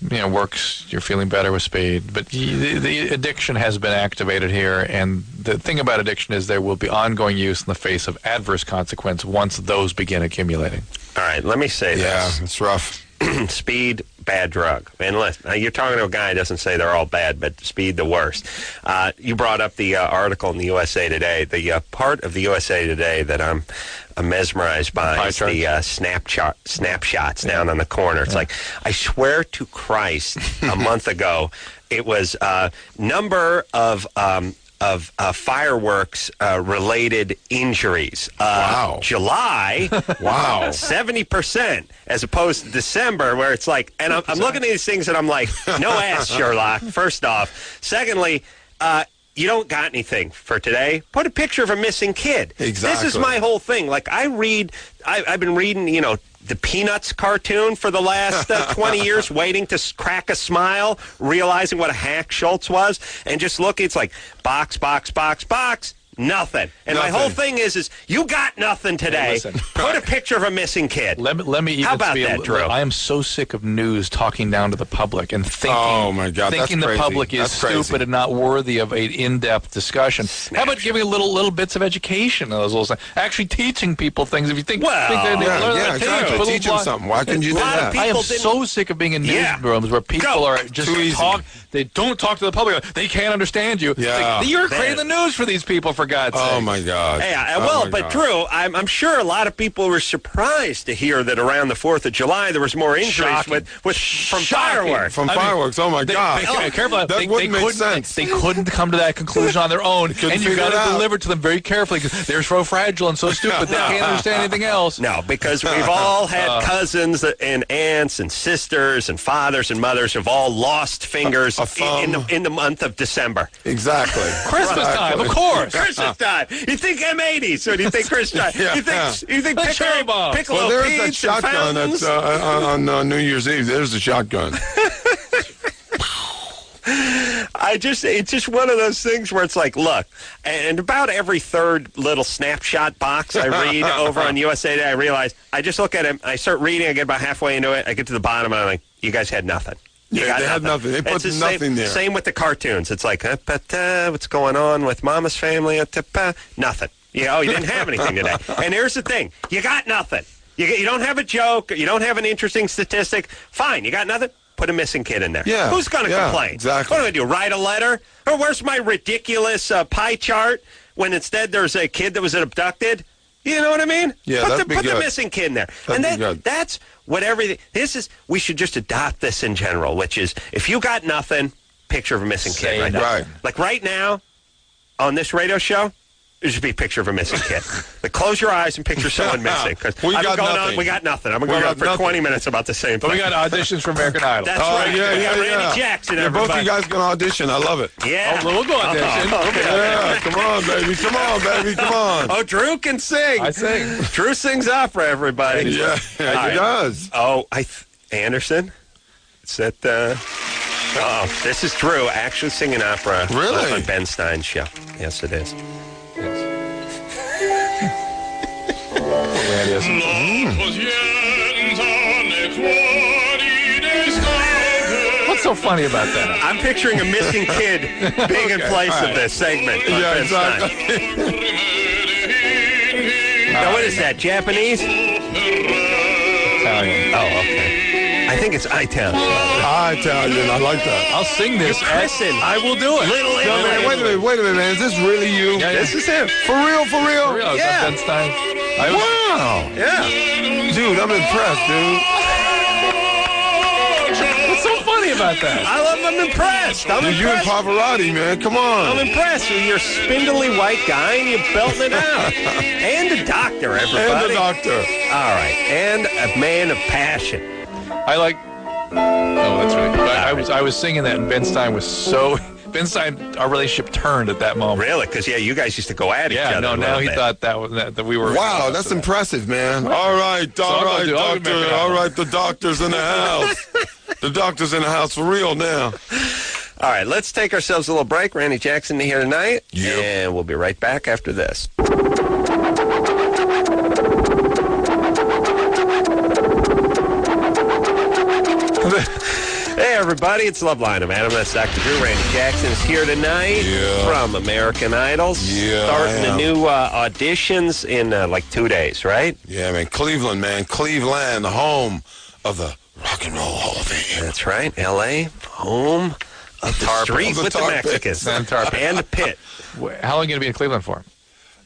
works, you're feeling better with speed. But the addiction has been activated here, and the thing about addiction is there will be ongoing use in the face of adverse consequence once those begin accumulating. All right, let me say this. Yeah, it's rough. Speed, bad drug. And listen, you're talking to a guy who doesn't say they're all bad, but speed, the worst. You brought up the article in the USA Today. The part of the USA Today that I'm mesmerized by is the snapshots down on the corner. It's like, I swear to Christ, a month ago, it was number of fireworks related injuries. Wow. July, Wow. 70%, as opposed to December, where it's like, and I'm looking at these things and I'm like, no ass, Sherlock, first off. Secondly, you don't got anything for today. Put a picture of a missing kid. Exactly. This is my whole thing. Like, I've been reading, the Peanuts cartoon for the last 20 years, waiting to crack a smile, realizing what a hack Schultz was, and just looking, it's like, box, nothing. And my whole thing is you got nothing today. Hey, put a picture of a missing kid. Let me even How about be that, Drew? I am so sick of news talking down to the public and thinking, Oh, my God, thinking that's the crazy. public is That's crazy. stupid and not worthy of an in-depth discussion. How about giving little bits of education? Those little things? Actually teaching people things. If you think, Well, think they learn Yeah, that, exactly. put a Teach little them something. Why couldn't you do A lot of that? people I am didn't- so sick of being in Yeah. newsrooms where people Go. are just Too easy. talk. They don't talk to the public. They can't understand you. Yeah. You're creating the news for these people, for God's sake. Oh, my God. Yeah, Oh, well, my but God. Drew, I'm sure a lot of people were surprised to hear that around the 4th of July there was more injuries Shocking. from Shocking. fireworks. From fireworks, oh, my God. Careful. That wouldn't make couldn't- sense. They couldn't come to that conclusion on their own, and you figure got it out. to deliver it to them very carefully because they're so fragile and so stupid they can't understand anything else. No, because we've all had cousins and aunts and sisters and fathers and mothers who've all lost fingers A thumb. in the month of December. Exactly. Christmas time, of course. Christmas time. You think M80s, or do you think Christmas time? Yeah. You think The cherry bomb. Piccolo Well, there's that Pete's and shotgun fountains? that's on New Year's Eve. There's the shotgun. It's just one of those things where it's like, look, and about every third little snapshot box I read over on USA Today, I realize, I just look at it, I start reading, I get about halfway into it, I get to the bottom, and I'm like, you guys had nothing. You Yeah, got they had nothing. They put It's the nothing there. Same with the cartoons. It's like, what's going on with Mama's family? Nothing. You didn't have anything today. And here's the thing. You got nothing. You don't have a joke. You don't have an interesting statistic. Fine. You got nothing. Put a missing kid in there. Yeah. Who's going to complain? Exactly. What do I do? Write a letter? Or where's my ridiculous pie chart when instead there's a kid that was abducted? You know what I mean? Yeah, put that'd be the good. missing kid in there. That'd and be good. that's what everything. We should just adopt this in general, which is if you got nothing, picture of a missing kid Say right now. Right. Like right now, on this radio show, there should be a picture of a missing kid. Like close your eyes and picture someone missing. 'Cause We I've been got going nothing. on. We got nothing. I've been We going on got for nothing. 20 minutes about the same thing. But we got auditions for American Idol. That's Oh, right. yeah, we got yeah, Randy yeah. Jackson. Yeah, both of everybody. you guys can audition. I love it. Yeah. Oh, we'll go audition. Yeah, come on, baby. Come on, baby. Come on. Oh, Drew can sing. I sing. Drew sings opera, everybody. Yeah, All he right. does. Oh, Anderson? Is that, this is Drew actually singing opera. Really? On Ben Stein's show. Yes, it is. Yes. Randy has- What's so funny about that? I'm picturing a missing kid being in place of this segment. on Yeah, Ben Stein. exactly. Now, what is that, Japanese? Italian. Oh, okay. I think it's Italian. Italian. I like that. I'll sing this. Listen, I will do it. Little No, man, wait a minute, man. Is this really you? Yeah, This is him. For real, for real? Yeah. Yeah. Ben Stein. Wow. Yeah. Dude, I'm impressed, dude. What's so funny about that? I'm impressed. I'm Dude, you and impressed. Pavarotti, man. Come I'm on. impressed with your spindly white guy and you're belting it out. And a doctor, everybody. And the doctor. All right. And a man of passion. I like. Oh, that's right. But I was singing that, and Ben Stein was so. Ben Stein, our relationship turned at that moment. Really? Because, you guys used to go at each Yeah, other. no. a Now little he bit. thought that we were. Wow, that's impressive, man. All right, I'll go do- I'll doctor. make it All happen. right, the doctor's in the house. The doctor's in the house for real now. All right, let's take ourselves a little break. Randy Jackson here tonight. Yep. And we'll be right back after this. Hey, everybody, it's Loveline. I'm Adam. That's Dr. Drew. Randy Jackson is here tonight from American Idols. Yeah, Starting the new auditions in like 2 days, right? Yeah, man. Cleveland, man. Cleveland, the home of the Rock and Roll Hall of Fame. That's right. L.A., home of the street with the Mexicans. And the pit. How long are you going to be in Cleveland for?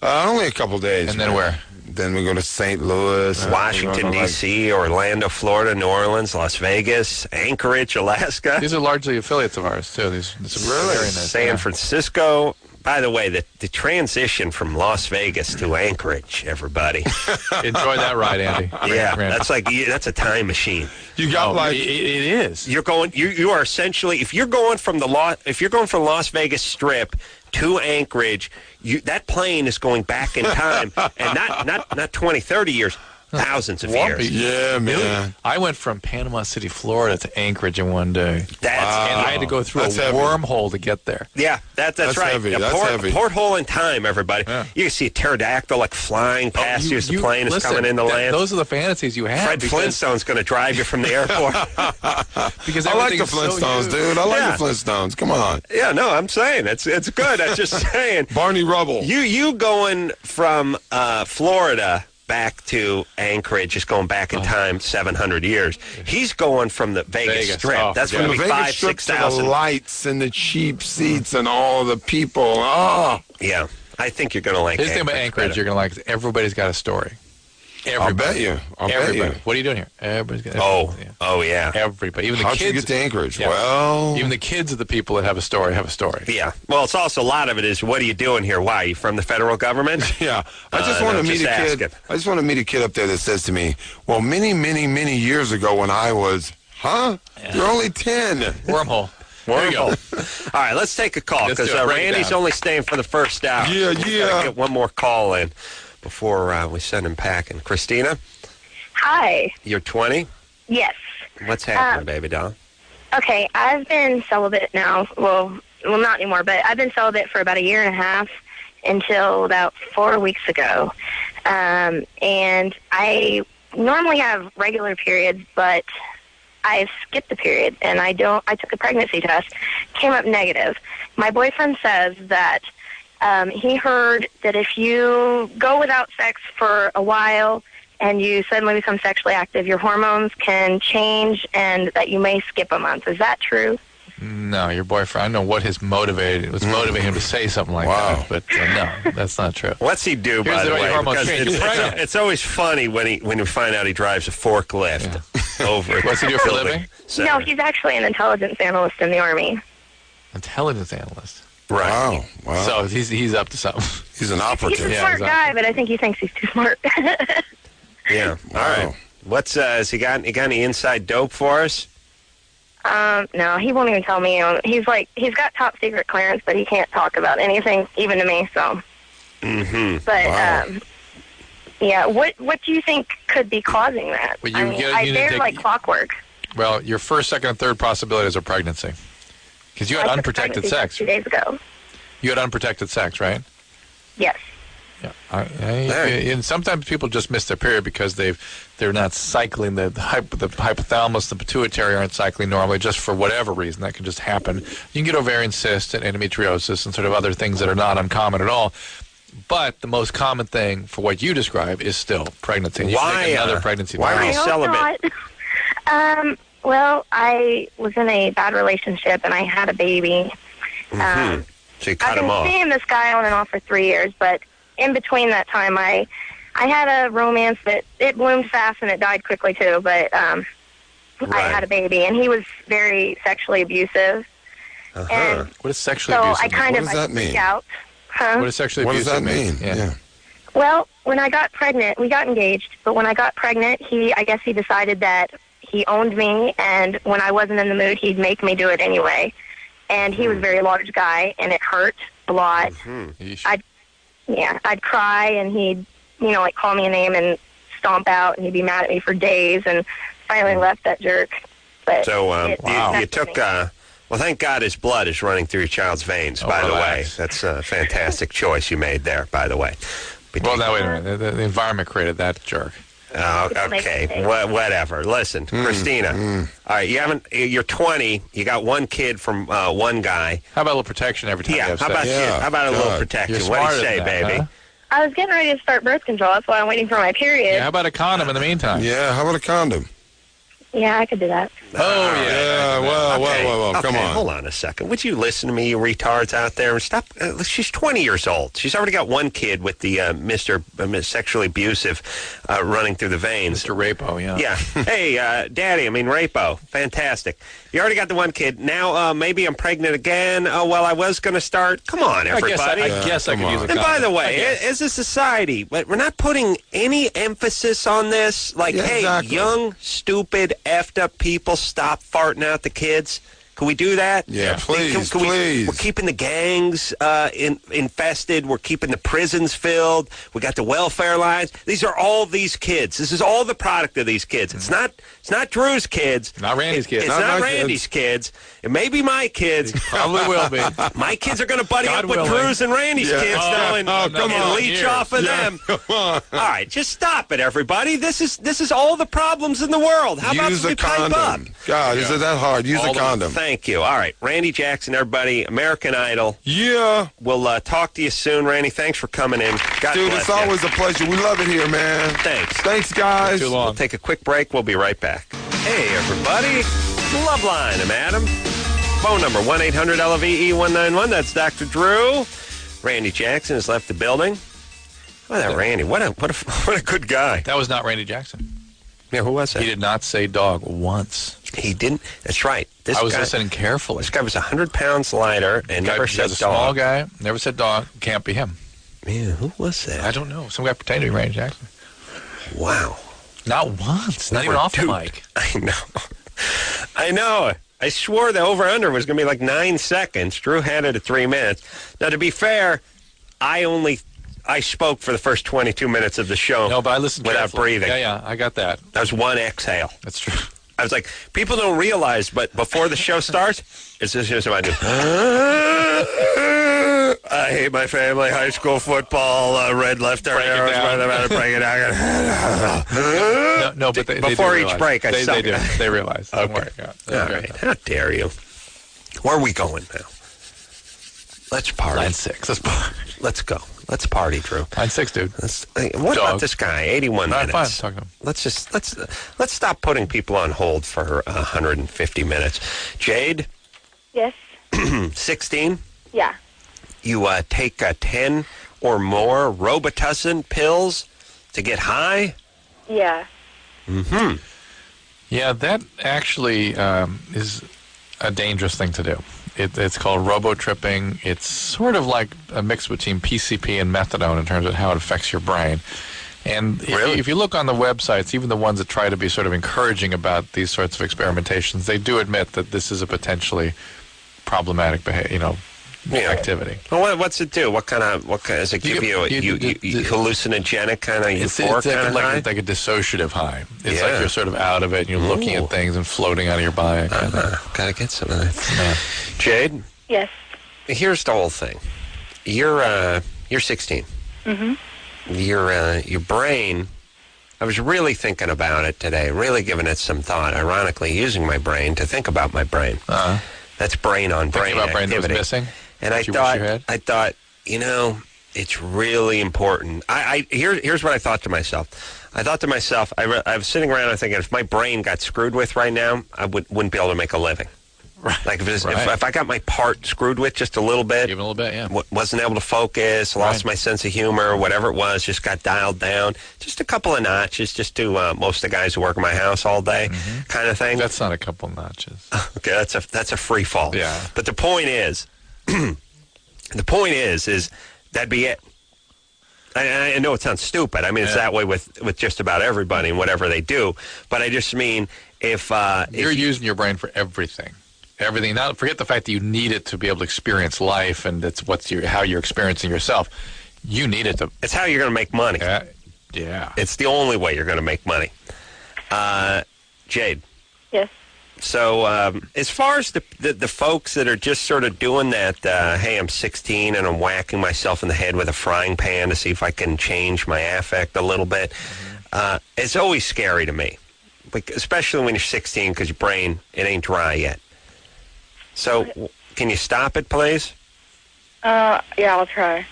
Only a couple days. And then man. where? Then we go to St. Louis, Washington, D.C., Orlando, Florida, New Orleans, Las Vegas, Anchorage, Alaska. These are largely affiliates of ours, too. These Really? very nice. San Francisco. By the way, the transition from Las Vegas to Anchorage, everybody. Enjoy that ride, Andy. Yeah, that's a time machine. You got it is. You're going. You are essentially, if you're going from the Las Vegas Strip to Anchorage, that plane is going back in time, and not 20, 30 years, thousands of years. Yeah, man. I went from Panama City, Florida to Anchorage in one day. And I had to go through That's a heavy. wormhole to get there. Yeah, that's right. Heavy. A That's heavy. porthole in time, everybody. Yeah. You can see a pterodactyl like flying past you as the plane is coming in the land. Those are the fantasies you have. Fred Flintstone's going to drive you from the airport. Because I like the everything is so Flintstones, huge. dude. I like the Flintstones. Come on. Yeah, no, I'm saying it's good. I'm just saying. Barney Rubble. You going from Florida back to Anchorage, just going back in time 700 years. He's going from the Vegas Strip. That's From going the to be Vegas 5,000, Strip to the 6,000. lights and the cheap seats and all the people. Oh. Yeah, I think you're going to like Here's the thing about Anchorage better. you're going to like is everybody's got a story. I'll bet you. I'll bet you. What are you doing here? Everybody's got Oh, yeah. Everybody. Even the How'd kids. you get to Anchorage? Yeah. Well, Even the kids of the people that have a story have a story. Yeah. Well, it's also a lot of it is, what are you doing here? Why? You from the federal government? yeah. I just want to meet a kid. asking. I just want to meet a kid up there that says to me, "Well, many, many, many years ago when I was, You're only 10." Wormhole. There you go. All right, let's take a call Let's because do it. Break it Randy's down. only staying for the first hour. Yeah, We gotta get one more call in before we send him packing. Christina, Hi. you're 20. Yes. What's happening, baby doll? Okay, I've been celibate now. Well, not anymore, but I've been celibate for about a year and a half until about 4 weeks ago. And I normally have regular periods, but I skipped the period, and I took a pregnancy test, came up negative. My boyfriend says that he heard that if you go without sex for a while and you suddenly become sexually active, your hormones can change and that you may skip a month. Is that true? No, your boyfriend. I don't know what was motivating him to say something like that, but no, that's not true. What's he do, Here's by the the way way? your hormones Because change. You're pregnant. it's always funny when you find out he drives a forklift over. What's he do for a living? No, he's actually an intelligence analyst in the Army. Intelligence analyst. Right. Wow. So he's up to something. He's an He's operative. a smart exactly. guy, but I think he thinks he's too smart. Yeah. Wow. All right. What's has he got any inside dope for us? No, he won't even tell me. He's got top secret clearance, but he can't talk about anything, even to me. So. Mm-hmm. But Wow. yeah, what do you think could be causing that? Well, they're like clockwork. Well, your first, second, and third possibilities are pregnancy. Because you had I took unprotected pregnancy sex. 2 days ago. You had unprotected sex, right? Yes. Yeah. And sometimes people just miss their period because they're not cycling the hypothalamus, the pituitary aren't cycling normally, just for whatever reason. That can just happen. You can get ovarian cysts and endometriosis and sort of other things that are not uncommon at all. But the most common thing for what you describe is still pregnancy. You should take another pregnancy. Why are you I hope celibate? not. Well, I was in a bad relationship and I had a baby. So you cut I've him been off. seeing this guy on and off for 3 years, but in between that time, I had a romance that it bloomed fast and it died quickly too. But I had a baby, and he was very sexually abusive. And What is sexually so abusive I kind of What does that mean? freaked out. Huh? What does sexually What does abusive that mean? Yeah. Well, when I got pregnant, we got engaged, but when I got pregnant, I guess he decided that he owned me, and when I wasn't in the mood, he'd make me do it anyway. And he was a very large guy, and it hurt a lot. I'd cry, and he'd, like call me a name and stomp out, and he'd be mad at me for days, and finally left that jerk. But So it you affected took. me. Well, thank God his blood is running through your child's veins. By the way, relax. that's a fantastic choice you made there. By the way. Well, now wait a minute. The environment created that jerk. Oh, okay, whatever. Listen, Christina. All right, you're 20. You got one kid from one guy. How about a little protection every time you have how sex? how about a little protection? You're What do you smarter say, than that, baby? huh? I was getting ready to start birth control. That's why I'm waiting for my period. Yeah, how about a condom in the meantime? Yeah, how about a condom? Yeah, I could do that. Oh, Yeah, well, come on. Hold on a second. Would you listen to me, you retards out there? Stop. She's 20 years old. She's already got one kid with the Mr. Sexually Abusive running through the veins. Mr. Rapo, yeah. Yeah. Hey, Daddy, Rapo. Fantastic. You already got the one kid. Now maybe I'm pregnant again. Oh, well, I was going to start. Come on, everybody. I guess I could use a condom. And by the way, as a society, we're not putting any emphasis on this. Like, exactly. Young, stupid, effed up people, stop farting out the kids. Can we do that? Yeah, please, please. We're keeping the gangs infested. We're keeping the prisons filled. We got the welfare lines. These are all these kids. This is all the product of these kids. It's not Drew's kids. Not Randy's kids. It's not Randy's kids. It may be my kids. Probably will be. My kids are going to buddy God up with willing. Drew's and Randy's kids now and on. leech Here. off of them. Come on. All right, just stop it, everybody. This is all the problems in the world. How about Use we a pipe up? condom. God, is it that hard? Use a condom. Thank you. All right, Randy Jackson, everybody, American Idol. Yeah. We'll talk to you soon, Randy. Thanks for coming in. God Dude, bless it's you. always a pleasure. We love it here, man. Thanks. Thanks, guys. Too long. We'll take a quick break. We'll be right back. Hey, everybody. Loveline. I'm Adam. Phone number 1-800-LVE-191. That's Dr. Drew. Randy Jackson has left the building. Oh, that Randy. What a good guy. That was not Randy Jackson. Yeah, who was that? He did not say dog once. He didn't. That's right. I was listening carefully. This guy was 100 pounds lighter and never said a dog. small guy, never said dog. Can't be him. Man, who was that? I don't know. Some guy pretending to be Randy Jackson. Wow. Not once. Not even off the mic. I know. I swore the over-under was going to be like 9 seconds. Drew had it at 3 minutes. Now, to be fair, I spoke for the first 22 minutes of the show. No, but I listened without carefully. breathing. Yeah, I got that. That was one exhale. That's true. I was like, people don't realize, but before the show starts, it's just what I do. I hate my family, high school football, red left arrows, break it down. No, but they before do each realize. break, I they suck. do. They realize. Don't Okay. worry. Yeah, All right. How dare you? Where are we going now? Let's party. Line 6. Let's party. Let's go. Let's party, Drew. Line 6, dude. What about this guy? 81 minutes. Fine. Talk to him. Let's stop putting people on hold for 150 minutes. Jade, Yes. 16. Yeah. You take 10 or more Robitussin pills to get high. Yeah. Mm-hmm. Yeah, that actually is a dangerous thing to do. It's called robo-tripping. It's sort of like a mix between PCP and methadone in terms of how it affects your brain. And if you look on the websites, even the ones that try to be sort of encouraging about these sorts of experimentations, they do admit that this is a potentially problematic activity. Well, what's it do? What kind does it give you hallucinogenic kind of euphoric kind of high? Like a dissociative high. It's like you're sort of out of it and you're looking at things and floating out of your body. Gotta get some of that. Jade? Yes. Here's the whole thing. You're 16. Mm-hmm. Your brain, I was really thinking about it today, really giving it some thought, ironically using my brain to think about my brain. That's brain on brain about brain activity. that was missing? And I thought, it's really important. Here's what I thought to myself. I thought to myself, I was sitting around and thinking, if my brain got screwed with right now, I wouldn't be able to make a living. Right. Like if I got my part screwed with just a little bit, even a little bit, yeah. Wasn't able to focus, lost my sense of humor, whatever it was, just got dialed down, just a couple of notches, just to most of the guys who work in my house all day, kind of thing. That's not a couple of notches. Okay, that's a free fall. Yeah. But the point is, is that'd be it. I know it sounds stupid. I mean, it's that way with just about everybody and whatever they do. But I just mean if you're using your brain for everything. Everything. Now, forget the fact that you need it to be able to experience life, and that's how you're experiencing yourself. You need it to. It's how you're going to make money. Yeah. It's the only way you're going to make money. Jade. Yes. So as far as the folks that are just sort of doing that, hey, I'm 16 and I'm whacking myself in the head with a frying pan to see if I can change my affect a little bit. It's always scary to me, especially when you're 16 because your brain, it ain't dry yet. So can you stop it, please? Yeah, I'll try.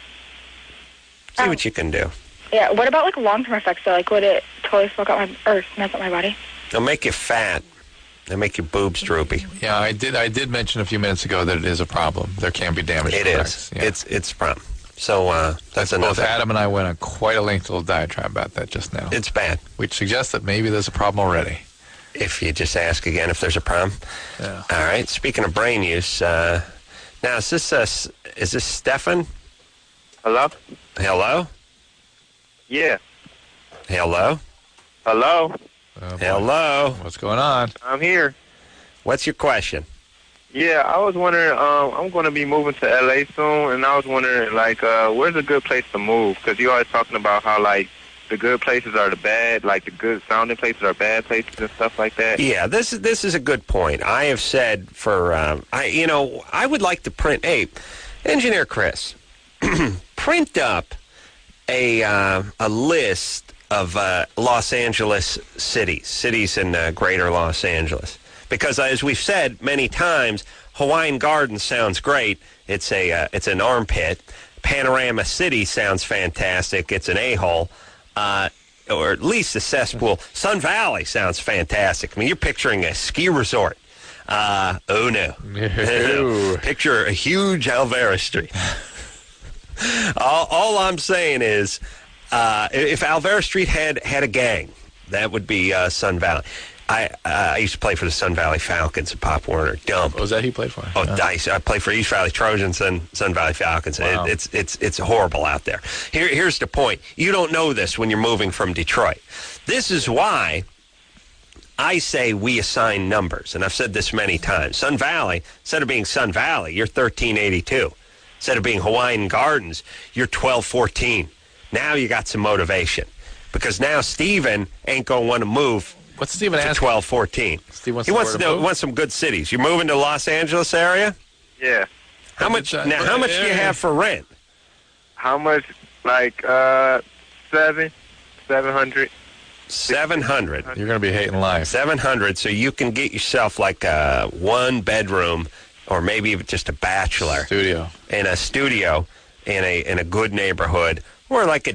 See what you can do. Yeah, what about, like, long-term effects? So, like, would it totally fuck up mess up my body? It'll make you fat. It'll make your boobs droopy. Yeah, I did mention a few minutes ago that it is a problem. There can be damage. It effects. is. Yeah. It's a problem. So that's Both another. Adam and I went on quite a lengthy little diatribe about that just now. It's bad. Which suggests that maybe there's a problem already. If you just ask again if there's a problem. Yeah. All right. Speaking of brain use, now is this Stefan? Hello? Hello? Yeah. Hello? Hello? Hello? What's going on? I'm here. What's your question? Yeah, I was wondering, I'm going to be moving to L.A. soon, and I was wondering, like, where's a good place to move? Because you're always talking about how, like, the good places are the bad, like the good sounding places are bad places and stuff like that. Yeah, this is a good point. I have said for, I would like to print, Engineer Chris, print up a list of Los Angeles cities in greater Los Angeles. Because as we've said many times, Hawaiian Gardens sounds great. It's an armpit. Panorama City sounds fantastic. It's an a-hole. Or at least a cesspool. Sun Valley sounds fantastic. I mean, you're picturing a ski resort. Oh, no. Picture a huge Alvera Street. All I'm saying is, if Alvera Street had a gang, that would be Sun Valley. I used to play for the Sun Valley Falcons at Pop Warner. Dump. What was that he played for? Oh, Dice. I play for East Valley Trojans and Sun Valley Falcons. Wow. It's horrible out there. Here's the point. You don't know this when you're moving from Detroit. This is why I say we assign numbers, and I've said this many times. Sun Valley, instead of being Sun Valley, you're 1382. Instead of being Hawaiian Gardens, you're 1214. Now you got some motivation. Because now Steven ain't going to want to move. What's Steven to asking? 1214. Steve He wants some good cities. You're moving to Los Angeles area? Yeah. How much do you have for rent? How much? Like, 700. 700. You're going to be hating life. 700, so you can get yourself like a one bedroom or maybe even just a bachelor. Studio. In a studio in a good neighborhood, or like a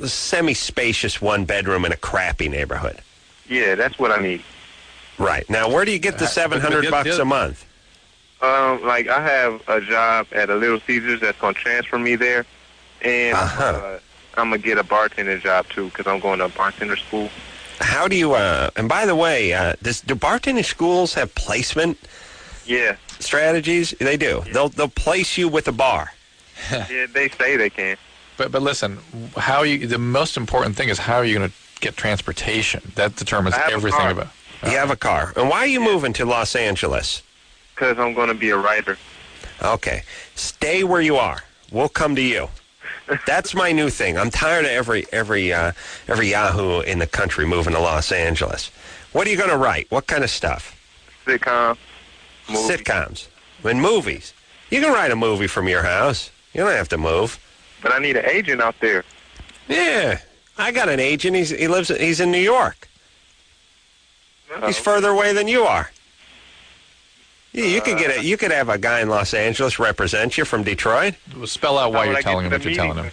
semi-spacious one bedroom in a crappy neighborhood. Yeah, that's what I need. Right. Now, where do you get the $700 a month? Like, I have a job at a Little Caesars that's going to transfer me there, and I'm going to get a bartender job, too, because I'm going to bartender school. How do you, and by the way, do bartending schools have placement strategies? They do. Yeah. They'll place you with a bar. Yeah, they say they can. But listen, the most important thing is how are you going to get transportation? That determines everything about. You have a car. And why are you moving to Los Angeles? Because I'm going to be a writer. Okay. Stay where you are. We'll come to you. That's my new thing. I'm tired of every Yahoo in the country moving to Los Angeles. What are you going to write? What kind of stuff? Sitcoms. Sitcoms. And movies. You can write a movie from your house. You don't have to move. But I need an agent out there. Yeah. I got an agent. He's in New York. Uh-oh. He's further away than you are. Yeah, you could have a guy in Los Angeles represent you from Detroit. Well, spell out why you're telling him what you're telling him.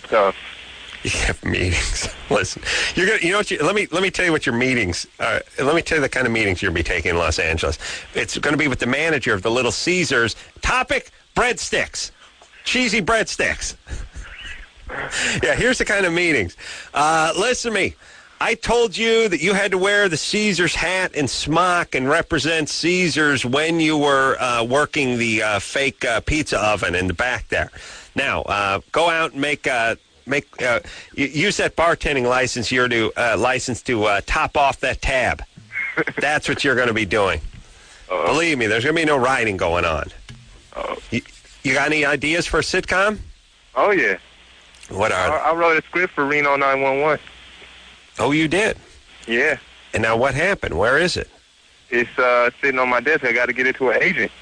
You have meetings. Listen, let me tell you what your meetings. Let me tell you the kind of meetings you'll be taking in Los Angeles. It's going to be with the manager of the Little Caesars. Topic: breadsticks, cheesy breadsticks. Yeah, here's the kind of meetings. Listen to me. I told you that you had to wear the Caesars hat and smock and represent Caesars when you were working the fake pizza oven in the back there. Now, go out and use that bartending license to top off that tab. That's what you're going to be doing. Believe me, there's going to be no writing going on. You got any ideas for a sitcom? Oh, yeah. What are they? I wrote a script for Reno 911. Oh, you did? Yeah. And now what happened? Where is it? It's sitting on my desk. I got to get it to an agent.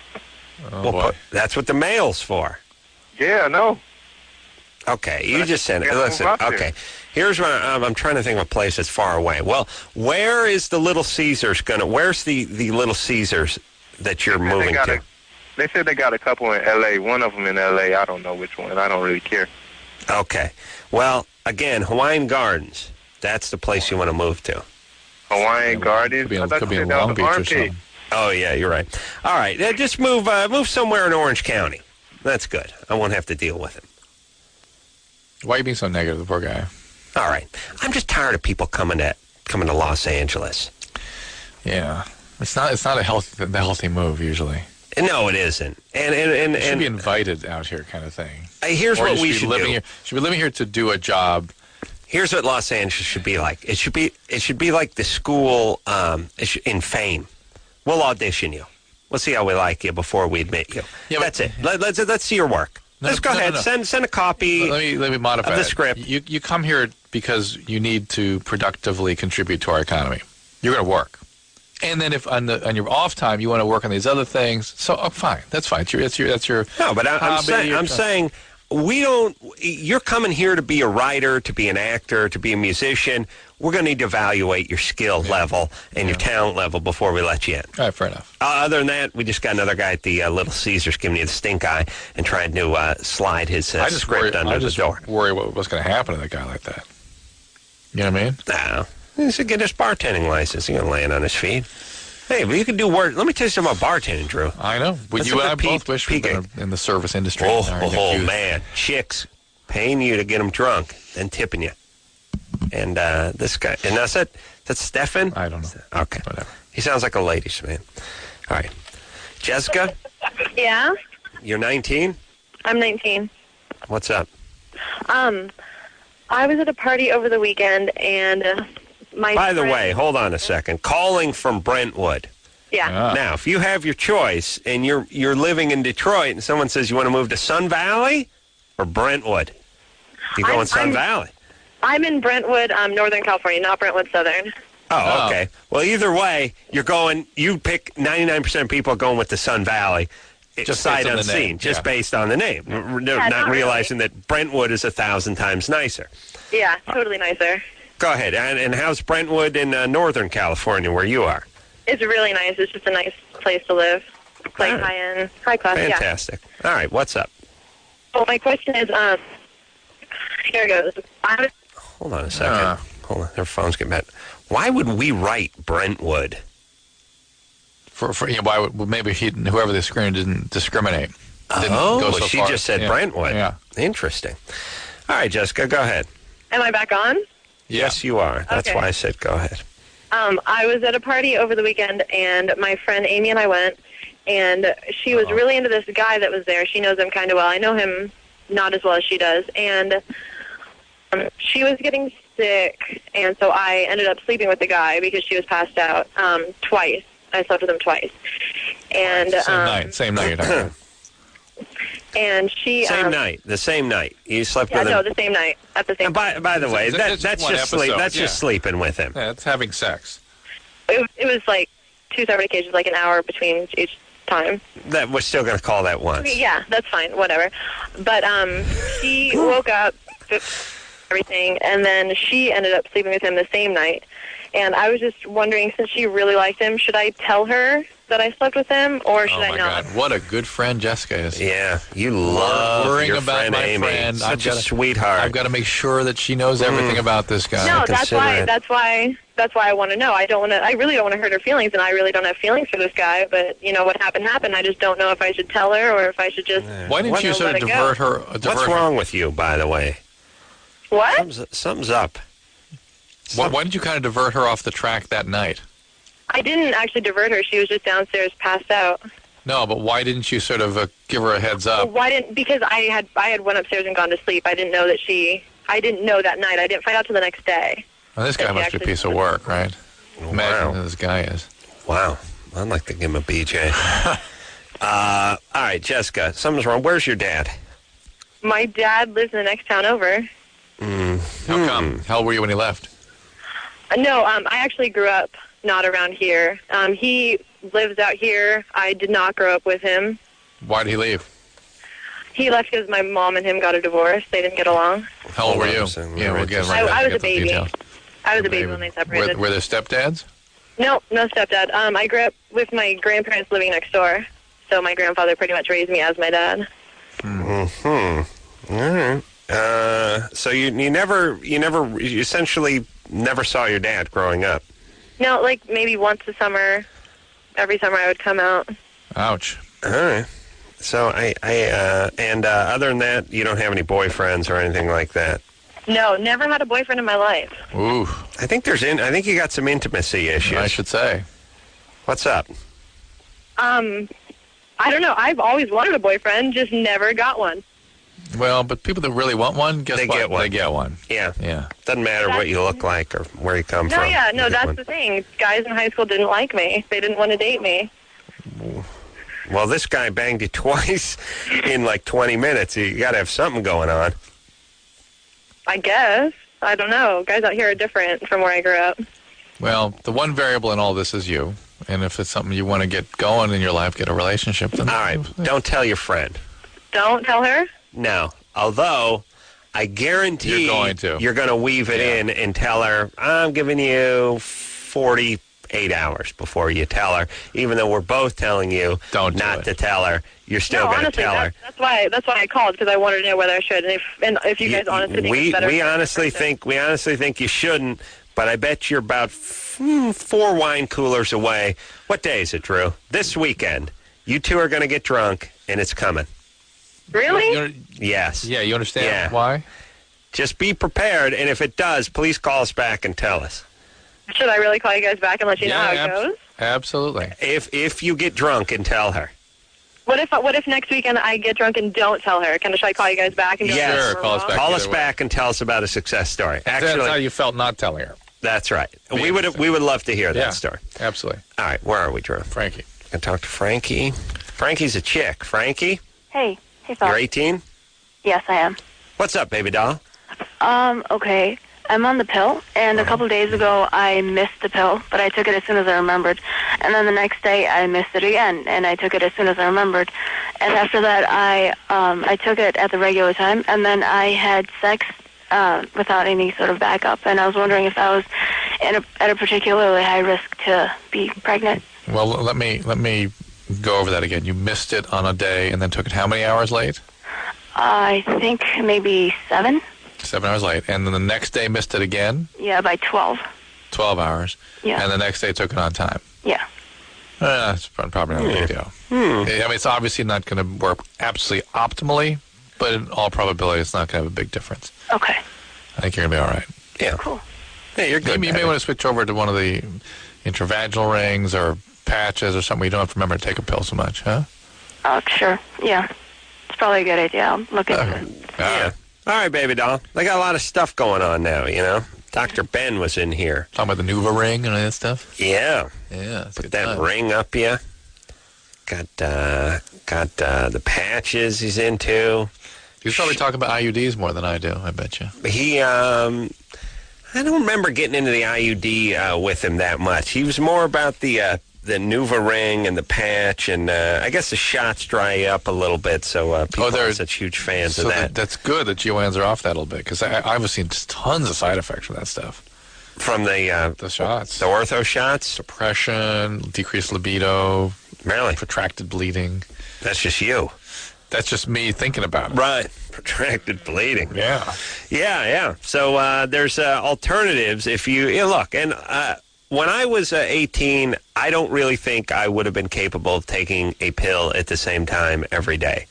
Oh, boy. That's what the mail's for. Yeah, I know. Okay, you just said it. Listen, okay. Here's what I'm trying to think of a place that's far away. Well, where is the Little Caesars where's the Little Caesars that you're moving to? They said they got a couple in L.A., one of them in L.A. I don't know which one. I don't really care. Okay. Well, again, Hawaiian Gardens, that's the place you want to move to. Hawaiian Gardens? Could be in Long Beach or something. Oh, yeah, you're right. All right, just move somewhere in Orange County. That's good. I won't have to deal with him. Why are you being so negative, the poor guy? All right. I'm just tired of people coming to Los Angeles. Yeah. It's not a healthy move, usually. No, it isn't. And you should be invited out here, kind of thing. Here's what we should do. Should be living here to do a job. Here's what Los Angeles should be like. It should be like the school in Fame. We'll audition you. We'll see how we like you before we admit you. Yeah, that's it. Let's see your work. Let's go ahead. No. Send a copy. Let me modify of the script. You come here because you need to productively contribute to our economy. You're going to work, and then if on your off time you want to work on these other things, so fine, that's fine. That's your. No, but I'm saying we don't. You're coming here to be a writer, to be an actor, to be a musician. We're going to need to evaluate your skill level and your talent level before we let you in. All right, fair enough. Other than that, we just got another guy at the Little Caesars giving you the stink eye and trying to slide his script under the door. I just worry what's going to happen to a guy like that. You know what I mean? No. He should get his bartending license. He's going to land on his feet. Hey, but you can do work. Let me tell you something about bartending, Drew. I know. But you and I both wish we'd been in the service industry. Oh man. Chicks paying you to get them drunk, then tipping you. And this guy, and that's it. That's Stefan? I don't know. Okay. Whatever. He sounds like a ladies man. All right. Jessica? Yeah? You're 19? I'm 19. What's up? I was at a party over the weekend, and By the way, hold on a second. Calling from Brentwood. Yeah. Now, if you have your choice and you're living in Detroit and someone says you want to move to Sun Valley or Brentwood, you go in Sun Valley. I'm in Brentwood, Northern California, not Brentwood, Southern. Oh, okay. Well, either way, you pick 99% of people going with the Sun Valley. Just sight unseen, based on the name. Not realizing that Brentwood is 1,000 times nicer. Yeah, totally nicer. Go ahead. And how's Brentwood in Northern California, where you are? It's really nice. It's just a nice place to live. Like high-end, high-class, Fantastic. All right, what's up? Well, my question is, here it goes. Hold on a second. Hold on. Their phone's getting bad. Why would we write Brentwood? Why would maybe whoever the screener didn't discriminate? She just said Brentwood. Yeah. Interesting. All right, Jessica, go ahead. Am I back on? Yes, you are. That's why I said go ahead. I was at a party over the weekend, and my friend Amy and I went, and she was really into this guy that was there. She knows him kind of well. I know him not as well as she does, and she was getting sick, and so I ended up sleeping with the guy because she was passed out twice. I slept with him twice. And same night you're talking about. And she the same night you slept with him. No, the same night at the same time. By the way, that's just sleep. That's just sleeping with him. Yeah, it's having sex. It was like 2 separate occasions, like an hour between each time. That we're still going to call that once. Yeah, that's fine, whatever. But she woke up, everything, and then she ended up sleeping with him the same night. And I was just wondering, since she really liked him, should I tell her that I slept with him, or should I not? God, what a good friend Jessica is. Yeah, you love worrying your about friend my Amy. friend. Such a sweetheart. I've got to make sure that she knows everything about this guy. No, that's why I want to know. I really don't want to hurt her feelings, and I really don't have feelings for this guy. But what happened. I just don't know if I should tell her or if I should just. Why didn't you sort of divert her? What's wrong with you, by the way? What? Something's up. Why didn't you kind of divert her off the track that night? I didn't actually divert her. She was just downstairs, passed out. No, but why didn't you sort of give her a heads up? Because I had went upstairs and gone to sleep. I didn't know that night. I didn't find out till the next day. Well, this guy must be a piece of work, right? Imagine who this guy is. Wow. I'd like to give him a BJ. All right, Jessica, something's wrong. Where's your dad? My dad lives in the next town over. How come? How old were you when he left? No, I actually grew up not around here. He lives out here. I did not grow up with him. Why did he leave? He left because my mom and him got a divorce. They didn't get along. How old were you? Yeah, we'll get right I was back a baby. details. I was a baby when they separated. Were there stepdads? No stepdad. I grew up with my grandparents living next door, so my grandfather pretty much raised me as my dad. Mm-hmm. All right. So you essentially never saw your dad growing up. No, like maybe once a summer. Every summer I would come out. Ouch. All right. So other than that, you don't have any boyfriends or anything like that. No, never had a boyfriend in my life. Ooh. I think you got some intimacy issues. I should say. What's up? I don't know. I've always wanted a boyfriend, just never got one. Well, but people that really want one, guess what? Get one. They get one. Yeah. Yeah. Doesn't matter what you look like or where you come from. No, that's the thing. Guys in high school didn't like me. They didn't want to date me. Well, this guy banged you twice in like 20 minutes. You got to have something going on. I guess. I don't know. Guys out here are different from where I grew up. Well, the one variable in all this is you. And if it's something you want to get going in your life, get a relationship, then... All right. Don't tell your friend. Don't tell her? No. Although, I guarantee you're going to weave it in and tell her, I'm giving you 48 hours before you tell her. Even though we're both telling you not to tell her, you're still going to tell her. That's why I called, because I wanted to know whether I should. And if you guys honestly think it's better... We honestly think you shouldn't, but I bet you're about 4 wine coolers away. What day is it, Drew? This weekend. You two are going to get drunk, and it's coming. Really? Yes. Yeah, you understand why? Just be prepared, and if it does, please call us back and tell us. Should I really call you guys back and let you know how it goes? Absolutely. If you get drunk and tell her. What if next weekend I get drunk and don't tell her? Should I call you guys back and Yes. Sure, call us back. Call us back and tell us about a success story. Actually, that's how you felt not telling her. That's right. We would love to hear that story. Absolutely. All right, where are we, Drew? Frankie. Can talk to Frankie. Frankie's a chick. Frankie? Hey, Phil. You're 18? Yes, I am. What's up, baby doll? Okay. I'm on the pill, and a couple of days ago I missed the pill, but I took it as soon as I remembered. And then the next day I missed it again, and I took it as soon as I remembered. And after that I took it at the regular time, and then I had sex without any sort of backup. And I was wondering if I was at a particularly high risk to be pregnant. Well, let me go over that again. You missed it on a day and then took it how many hours late? I think maybe 7. 7 hours late. And then the next day missed it again? Yeah, by 12. 12 hours. Yeah. And the next day took it on time. Yeah. That's probably not a big deal. I mean, it's obviously not going to work absolutely optimally, but in all probability, it's not going to have a big difference. Okay. I think you're going to be all right. Yeah. Cool. Yeah, you're good. You may want to switch over to one of the intravaginal rings or patches or something where you don't have to remember to take a pill so much, huh? Sure. Yeah. It's probably a good idea. I'll look into it. Yeah. All right, baby doll. They got a lot of stuff going on now, you know. Dr. Ben was in here. Talking about the Nuva ring and all that stuff? Yeah. Yeah. Put that ring up you. Got the patches he's into. He's probably talking about IUDs more than I do, I bet you. He, I don't remember getting into the IUD with him that much. He was more about the Nuva ring and the patch, and I guess the shots dry up a little bit, so people are such huge fans of that. That's good that GYNs are off that a little bit, because I've seen just tons of side effects from that stuff. From the shots. The ortho shots? Depression, decreased libido. Really? Protracted bleeding. That's just you. That's just me thinking about it. Right. Protracted bleeding. Yeah. Yeah. So there's alternatives if you look. And when I was 18, I don't really think I would have been capable of taking a pill at the same time every day.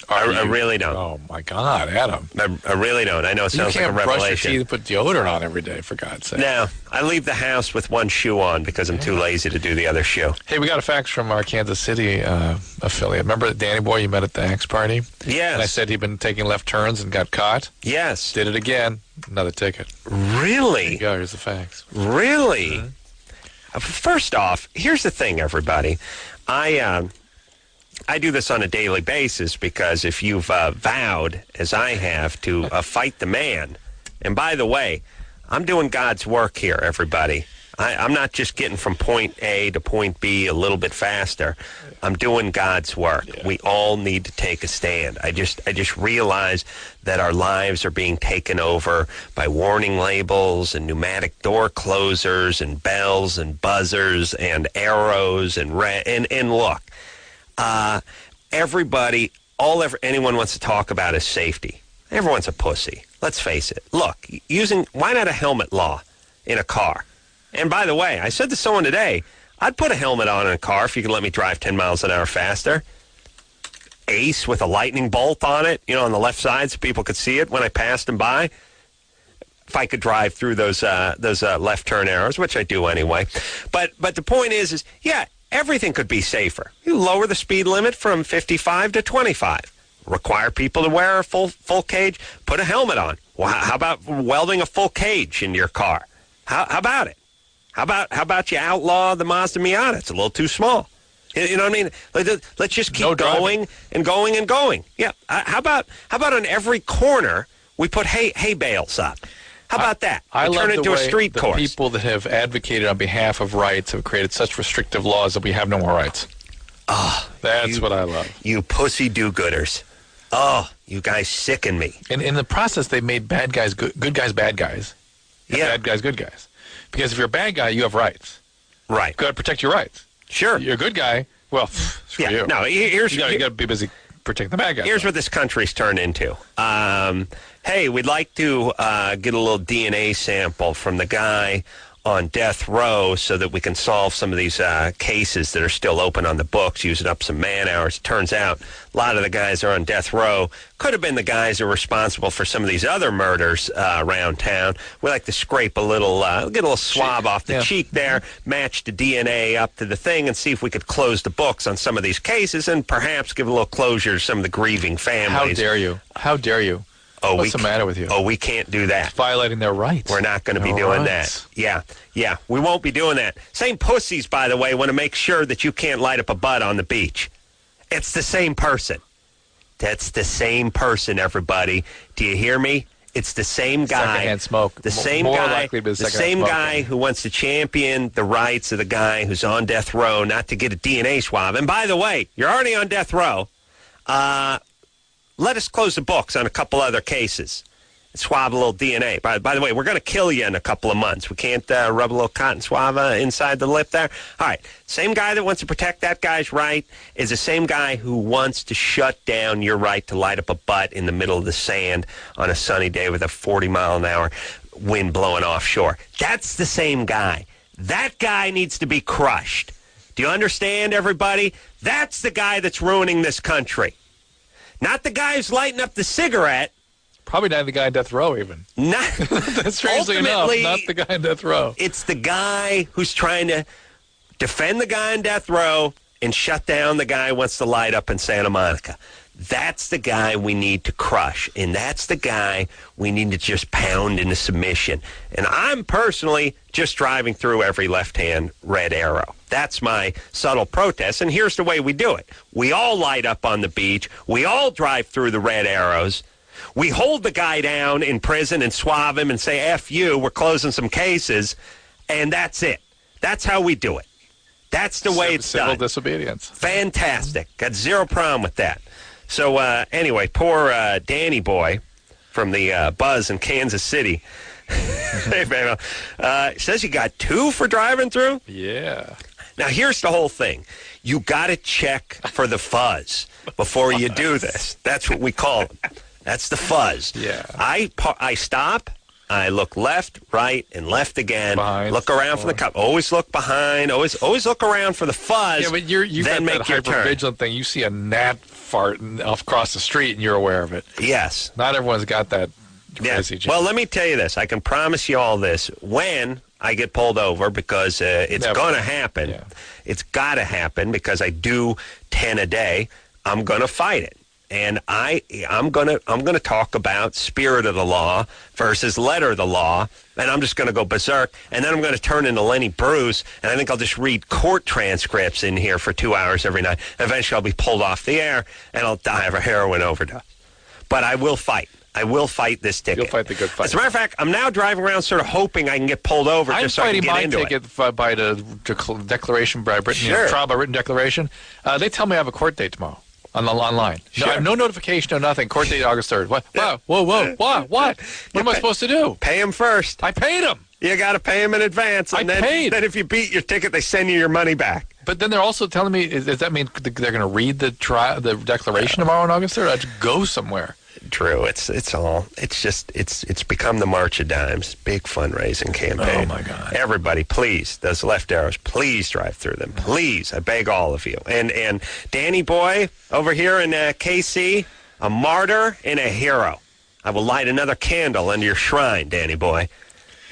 I really don't. Oh, my God, Adam. I really don't. I know it sounds like a revelation. You can't brush your teeth and put deodorant on every day, for God's sake. No, I leave the house with one shoe on because I'm too lazy to do the other shoe. Hey, we got a fax from our Kansas City affiliate. Remember that Danny boy you met at the Axe party? Yes. And I said he'd been taking left turns and got caught? Yes. Did it again. Another ticket. Really? There you go. Here's the fax. Really? Mm-hmm. First off, here's the thing, everybody. I do this on a daily basis because if you've vowed, as I have, to fight the man, and by the way, I'm doing God's work here, everybody. I'm not just getting from point A to point B a little bit faster. I'm doing God's work. Yeah. We all need to take a stand. I just realize that our lives are being taken over by warning labels and pneumatic door closers and bells and buzzers and arrows and look, everybody, anyone wants to talk about is safety. Everyone's a pussy. Let's face it. Look, why not a helmet law in a car? And by the way, I said to someone today, I'd put a helmet on in a car if you could let me drive 10 miles an hour faster. Ace with a lightning bolt on it, on the left side so people could see it when I passed them by. If I could drive through those left turn arrows, which I do anyway. But the point is yeah, everything could be safer. You lower the speed limit from 55 to 25. Require people to wear a full cage. Put a helmet on. Well, how about welding a full cage into your car? How about it? How about you outlaw the Mazda Miata? It's a little too small. You know what I mean? Let's just keep going and going and going. Yeah. How about on every corner we put hay bales up? How about that? I turn it into a street the course. People that have advocated on behalf of rights have created such restrictive laws that we have no more rights. That's what I love. You pussy do-gooders. Oh, you guys sicken me. And in the process, they made bad guys good guys bad guys. Yeah. Bad guys good guys. Because if you're a bad guy, you have rights. Right. You've got to protect your rights. Sure. You're a good guy, well, screw you. No, you got to be busy protecting the bad guys. Here's what this country's turned into. Hey, we'd like to get a little DNA sample from the guy on death row so that we can solve some of these cases that are still open on the books, using up some man hours. Turns out a lot of the guys are on death row. Could have been the guys that are responsible for some of these other murders around town. We like to scrape get a little swab off the cheek there, match the DNA up to the thing, and see if we could close the books on some of these cases and perhaps give a little closure to some of the grieving families. How dare you? How dare you? What's the matter with you? We can't do that. It's violating their rights. We're not going to be doing that. Yeah, we won't be doing that. Same pussies, by the way, want to make sure that you can't light up a butt on the beach. It's the same person. That's the same person, everybody. Do you hear me? It's the same guy. Secondhand smoke. The same More guy. likely to be the same guy who wants to champion the rights of the guy who's on death row not to get a DNA swab. And by the way, you're already on death row. Let us close the books on a couple other cases. Swab a little DNA. By the way, we're going to kill you in a couple of months. We can't rub a little cotton swab inside the lip there. All right. Same guy that wants to protect that guy's right is the same guy who wants to shut down your right to light up a butt in the middle of the sand on a sunny day with a 40-mile-an-hour wind blowing offshore. That's the same guy. That guy needs to be crushed. Do you understand, everybody? That's the guy that's ruining this country. Not the guy who's lighting up the cigarette. Probably not the guy on death row, even. That's strangely enough, not the guy on death row. It's the guy who's trying to defend the guy on death row and shut down the guy who wants to light up in Santa Monica. That's the guy we need to crush, and that's the guy we need to just pound into submission. And I'm personally just driving through every left-hand red arrow. That's my subtle protest, and here's the way we do it. We all light up on the beach. We all drive through the red arrows. We hold the guy down in prison and swab him and say, F you, we're closing some cases, and that's it. That's how we do it. That's the way it's done. Civil disobedience. Fantastic. Got zero problem with that. So anyway, poor Danny boy from the Buzz in Kansas City. Hey, man, says you got 2 for driving through? Yeah. Now, here's the whole thing. You got to check for the fuzz before you do this. That's what we call it. That's the fuzz. Yeah. I stop. I look left, right, and left again. Behind. Look around for the cop. Always look behind. Always look around for the fuzz. Yeah, but you then got make that your hyper-vigilant thing. You see a gnat fart across the street, and you're aware of it. Yes. Not everyone's got that crazy. Well, let me tell you this. I can promise you all this. When I get pulled over, because it's going to happen. Yeah. It's got to happen because I do 10 a day. I'm going to fight it. And I'm gonna talk about spirit of the law versus letter of the law, and I'm just gonna go berserk, and then I'm gonna turn into Lenny Bruce, and I think I'll just read court transcripts in here for 2 hours every night. Eventually, I'll be pulled off the air, and I'll die of a heroin overdose. But I will fight. I will fight this ticket. You'll fight the good fight. As a matter of fact, I'm now driving around sort of hoping I can get pulled over just so I can get into it. I'm fighting my ticket by the declaration by written, Sure. trial by written declaration. They tell me I have a court date tomorrow online. Sure. No, I have no notification, no nothing. Court date August 3rd. What? Wow. Whoa. What? What am I supposed to do? Pay him first. I paid him. You got to pay him in advance. And then if you beat your ticket, they send you your money back. But then they're also telling me, does that mean they're going to read the declaration tomorrow on August 3rd? I just go somewhere. Drew, it's become the March of Dimes, big fundraising campaign. Oh my God! Everybody, please, those left arrows, please drive through them, please. I beg all of you. And Danny boy over here in KC, a martyr and a hero. I will light another candle under your shrine, Danny boy.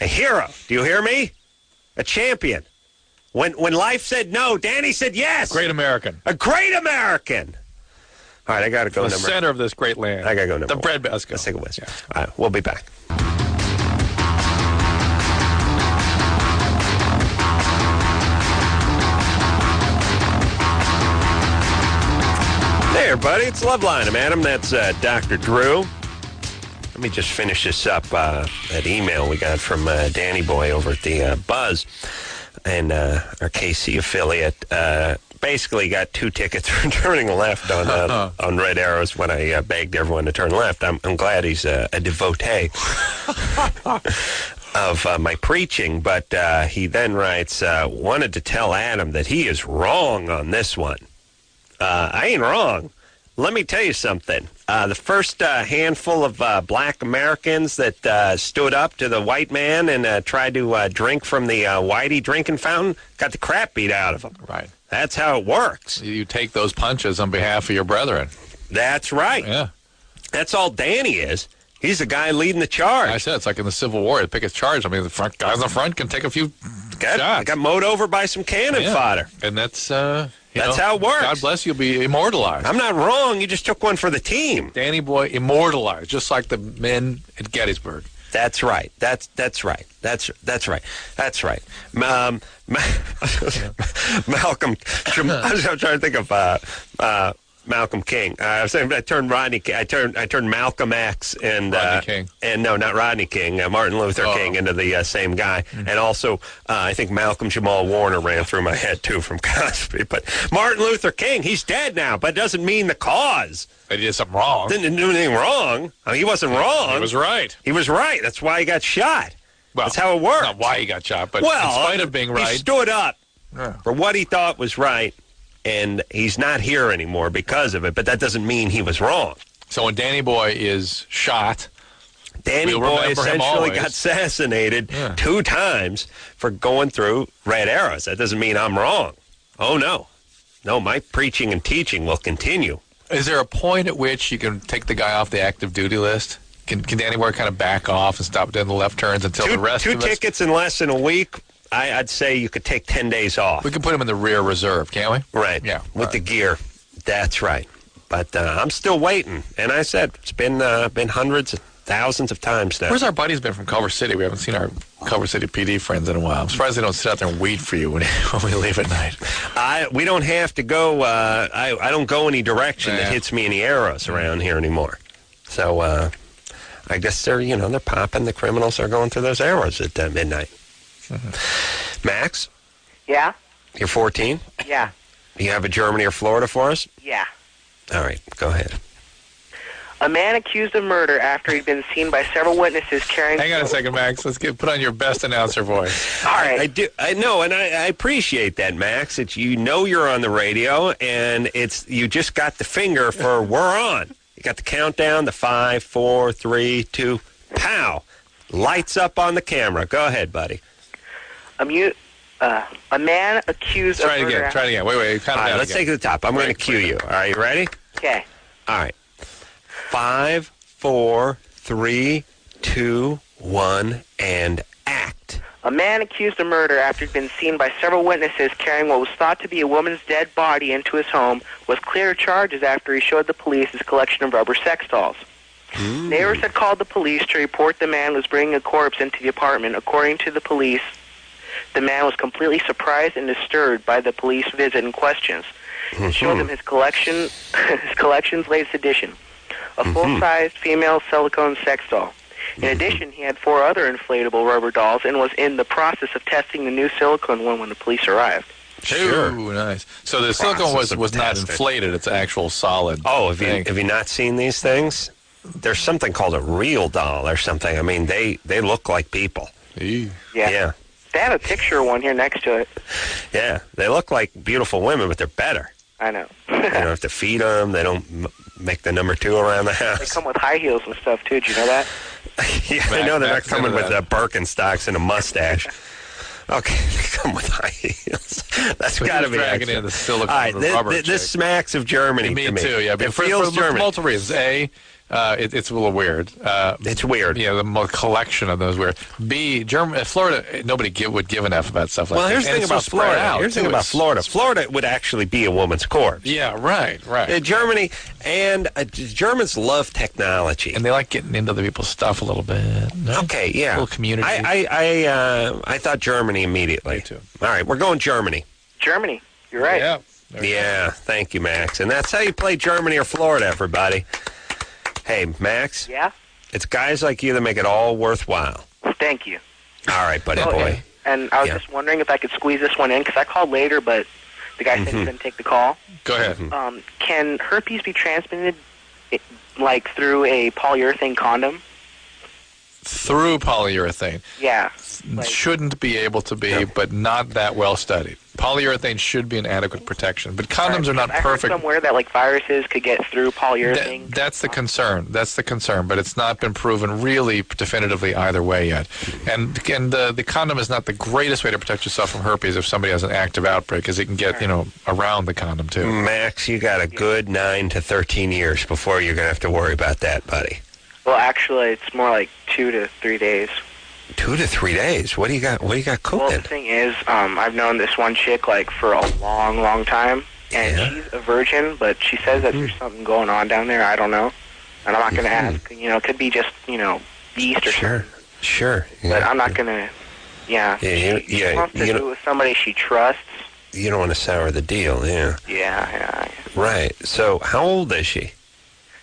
A hero. Do you hear me? A champion. When life said no, Danny said yes. Great American. A great American. All right, I got to go. The center of this great land. I got to go. The bread basket. Let's take a whiz. Yeah. All right, we'll be back. Hey, everybody, it's Loveline. I'm Adam. That's Dr. Drew. Let me just finish this up. That email we got from Danny Boy over at the Buzz and our KC affiliate. Basically got 2 tickets for turning left on red arrows when I begged everyone to turn left. I'm glad he's a devotee of my preaching, but he then writes, wanted to tell Adam that he is wrong on this one. I ain't wrong. Let me tell you something. The first handful of black Americans that stood up to the white man and tried to drink from the whitey drinking fountain got the crap beat out of them. Right. That's how it works. You take those punches on behalf of your brethren. That's right. Yeah. That's all Danny is. He's the guy leading the charge. I said it's like in the Civil War. They pick a charge. I mean, the front guys in the front can take a few shots. Got mowed over by some cannon fodder. And that's how it works. God bless you. You'll be immortalized. I'm not wrong. You just took one for the team. Danny Boy immortalized, just like the men at Gettysburg. That's right. That's right. That's right. Malcolm. I was trying to think of Malcolm King. I turned Rodney. I turned Malcolm X and Rodney King. And no, not Rodney King. Martin Luther King into the same guy. Mm-hmm. And also, I think Malcolm Jamal Warner ran through my head too from Cosby. But Martin Luther King, he's dead now, but it doesn't mean the cause. But he did something wrong. Didn't do anything wrong. I mean, he wasn't wrong. He was right. He was right. That's why he got shot. Well, that's how it worked. Not why he got shot, but in spite of being right. He stood up for what he thought was right, and he's not here anymore because of it, but that doesn't mean he was wrong. So when Danny Boy is shot, Danny Boy essentially got assassinated 2 times for going through red arrows. That doesn't mean I'm wrong. Oh, no. No, my preaching and teaching will continue. Is there a point at which you can take the guy off the active duty list? Can Danny Boy kind of back off and stop doing the left turns until the rest of us? 2 tickets in less than a week, I'd say you could take 10 days off. We can put him in the rear reserve, can't we? Right. Yeah. With the gear. That's right. But I'm still waiting. And I said, it's been hundreds of thousands of times now. Where's our buddies been from Culver City? We haven't seen our Culver City PD friends in a while. I'm surprised they don't sit out there and wait for you when we leave at night. We don't have to go. I don't go any direction that hits me any arrows around here anymore. So I guess they're popping. The criminals are going through those arrows at midnight. Mm-hmm. Max? Yeah? You're 14? Yeah. You have a Germany or Florida for us? Yeah. All right, go ahead. A man accused of murder after he'd been seen by several witnesses carrying... Hang on a second, Max. Let's put on your best announcer voice. All right. I do. I know, and I appreciate that, Max. It's you're on the radio, and you just got the finger for we're on. You got the countdown, the 5, 4, 3, 2, pow. Lights up on the camera. Go ahead, buddy. A man accused of murder... Try it again. Wait. All right, let's take it to the top. I'm going to cue you. All right, you ready? Okay. All right. 5, 4, 3, 2, 1, and act. A man accused of murder after he'd been seen by several witnesses carrying what was thought to be a woman's dead body into his home was cleared of charges after he showed the police his collection of rubber sex dolls. Neighbors had called the police to report the man was bringing a corpse into the apartment. According to the police, the man was completely surprised and disturbed by the police visit and questions. It showed them his collection's latest edition. a full-sized female silicone sex doll. In addition, he had 4 other inflatable rubber dolls and was in the process of testing the new silicone one when the police arrived. Sure. Ooh, nice. So the silicone was not inflated; it's actual solid. Oh, have you not seen these things? There's something called a real doll or something. I mean, they look like people. Ew. Yeah. They have a picture of one here next to it. Yeah, they look like beautiful women, but they're better. I know. You don't have to feed them. They don't make the number 2 around the house. They come with high heels and stuff, too. Did you know that? Yeah, I know they're not coming with Birkenstocks and a mustache. Okay, they come with high heels. That's got to be dragging in the silicone all right, rubber. this smacks of Germany Me to me. too, yeah. It For feels German. multiple reasons. A, it's a little weird. It's weird. Yeah, the collection of those weird. B, Florida, nobody would give enough about stuff like that. Well, here's the thing about Florida. Here's the thing about Florida. Florida would actually be a woman's corpse. Yeah, right. Germany, and Germans love technology. And they like getting into other people's stuff a little bit. No? Okay, yeah. A little community. I thought Germany immediately. Me too. All right, we're going Germany. Germany. You're right. Yeah. Yeah, thank you, Max. And that's how you play Germany or Florida, everybody. Hey, Max. Yeah? It's guys like you that make it all worthwhile. Thank you. All right, buddy boy. And I was just wondering if I could squeeze this one in, because I called later, but the guy said he couldn't take the call. Go ahead. Can herpes be transmitted, like, through a polyurethane condom? Through polyurethane. Yeah. Shouldn't be able to be, but not that well studied. Polyurethane should be an adequate protection, but condoms are not I perfect. heard somewhere that like viruses could get through polyurethane. That's the concern. That's the concern, but it's not been proven really definitively either way yet. And the condom is not the greatest way to protect yourself from herpes if somebody has an active outbreak, because it can get around the condom too. Max, you got a good 9 to 13 years before you're going to have to worry about that, buddy. Well, actually, it's more like 2 to 3 days. 2 to 3 days. What do you got? What do you got cooking? Well, the thing is, I've known this one chick like for a long, long time, and she's a virgin, but she says that there's something going on down there. I don't know, and I'm not going to ask. It could be just yeast or something. Sure. Yeah. But I'm not going to. Yeah. She wants to do it with somebody she trusts. You don't want to sour the deal. Yeah. Yeah. Right. So, how old is she?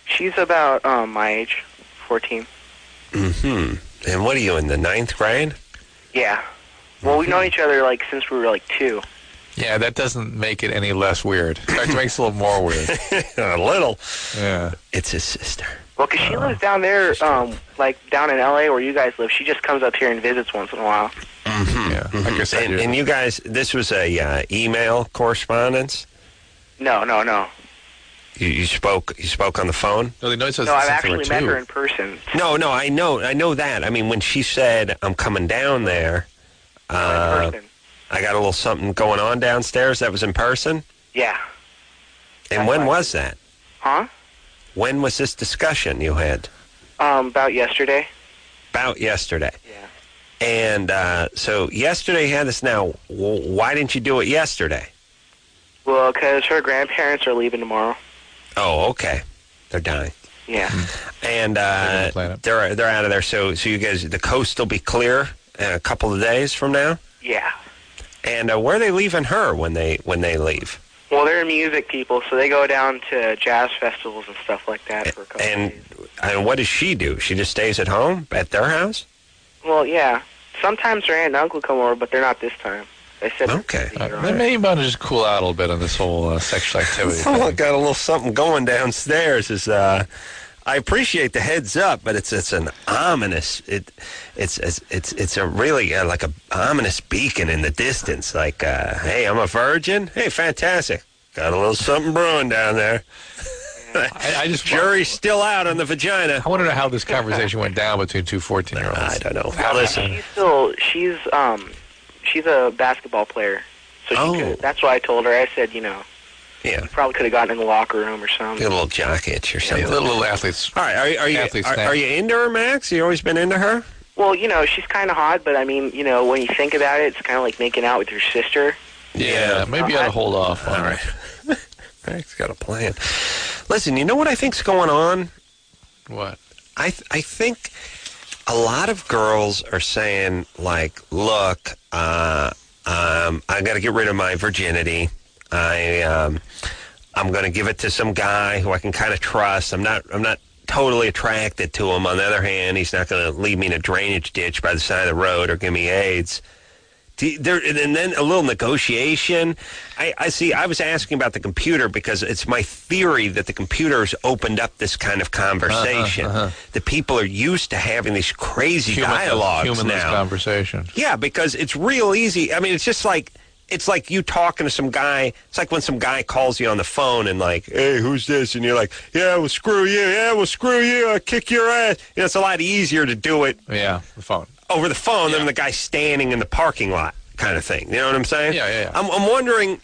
She's about my age, 14. Mm-hmm. And what are you, in the 9th grade? Yeah. Well, we've known each other like since we were like 2. Yeah, that doesn't make it any less weird. In fact, it makes it a little more weird. A little. Yeah. It's his sister. Well, because she lives down there, like down in L.A. where you guys live. She just comes up here and visits once in a while. Mm-hmm. Yeah. Like I said, and you guys, this was a email correspondence? No. You spoke on the phone? No, I've actually met her in person. No, I know that. I mean, when she said, I'm coming down there, in person. I got a little something going on downstairs. That was in person? Yeah. And when was that? Huh? When was this discussion you had? About yesterday. About yesterday. Yeah. And so yesterday you had this. Now, why didn't you do it yesterday? Well, because her grandparents are leaving tomorrow. Oh, okay. They're dying. Yeah. And they're out of there. So you guys, the coast will be clear in a couple of days from now? Yeah. And where are they leaving her when they leave? Well, they're music people, so they go down to jazz festivals and stuff like that for a couple of days. And what does she do? She just stays at home at their house? Well, yeah. Sometimes her aunt and uncle come over, but they're not this time. They said okay. They may want to just cool out a little bit on this whole sexual activity. Oh, I got a little something going downstairs. I appreciate the heads up, but it's an ominous. It's a really like a ominous beacon in the distance. Like, hey, I'm a virgin. Hey, fantastic. Got a little something brewing down there. I just jury's still out on the vagina. I want to know how this conversation went down between two 14-year-olds. I don't know. Now listen. She's a basketball player, so she could, that's why I told her. I said, you probably could have gotten in the locker room or something. Get a little jock itch or something. Little athletes. All right, are you into her, Max? You always been into her? Well, she's kind of hot, but I mean, when you think about it, it's kind of like making out with your sister. Yeah, maybe you ought to hold off. All right. Max got a plan. Listen, you know what I think's going on? What? I think a lot of girls are saying, like, look, I got to get rid of my virginity. I'm going to give it to some guy who I can kind of trust. I'm not totally attracted to him. On the other hand, he's not going to leave me in a drainage ditch by the side of the road or give me AIDS. And then a little negotiation. I see. I was asking about the computer because it's my theory that the computer's opened up this kind of conversation. The people are used to having these crazy dialogues humanless now. Conversations. Yeah, because it's real easy. I mean, it's just like you talking to some guy. It's like when some guy calls you on the phone and like, hey, who's this? And you're like, yeah, well, screw you. Yeah, well, screw you. I'll kick your ass. You know, it's a lot easier to do it. Yeah, the phone. Over the phone than the guy standing in the parking lot kind of thing. You know what I'm saying? Yeah. I'm wondering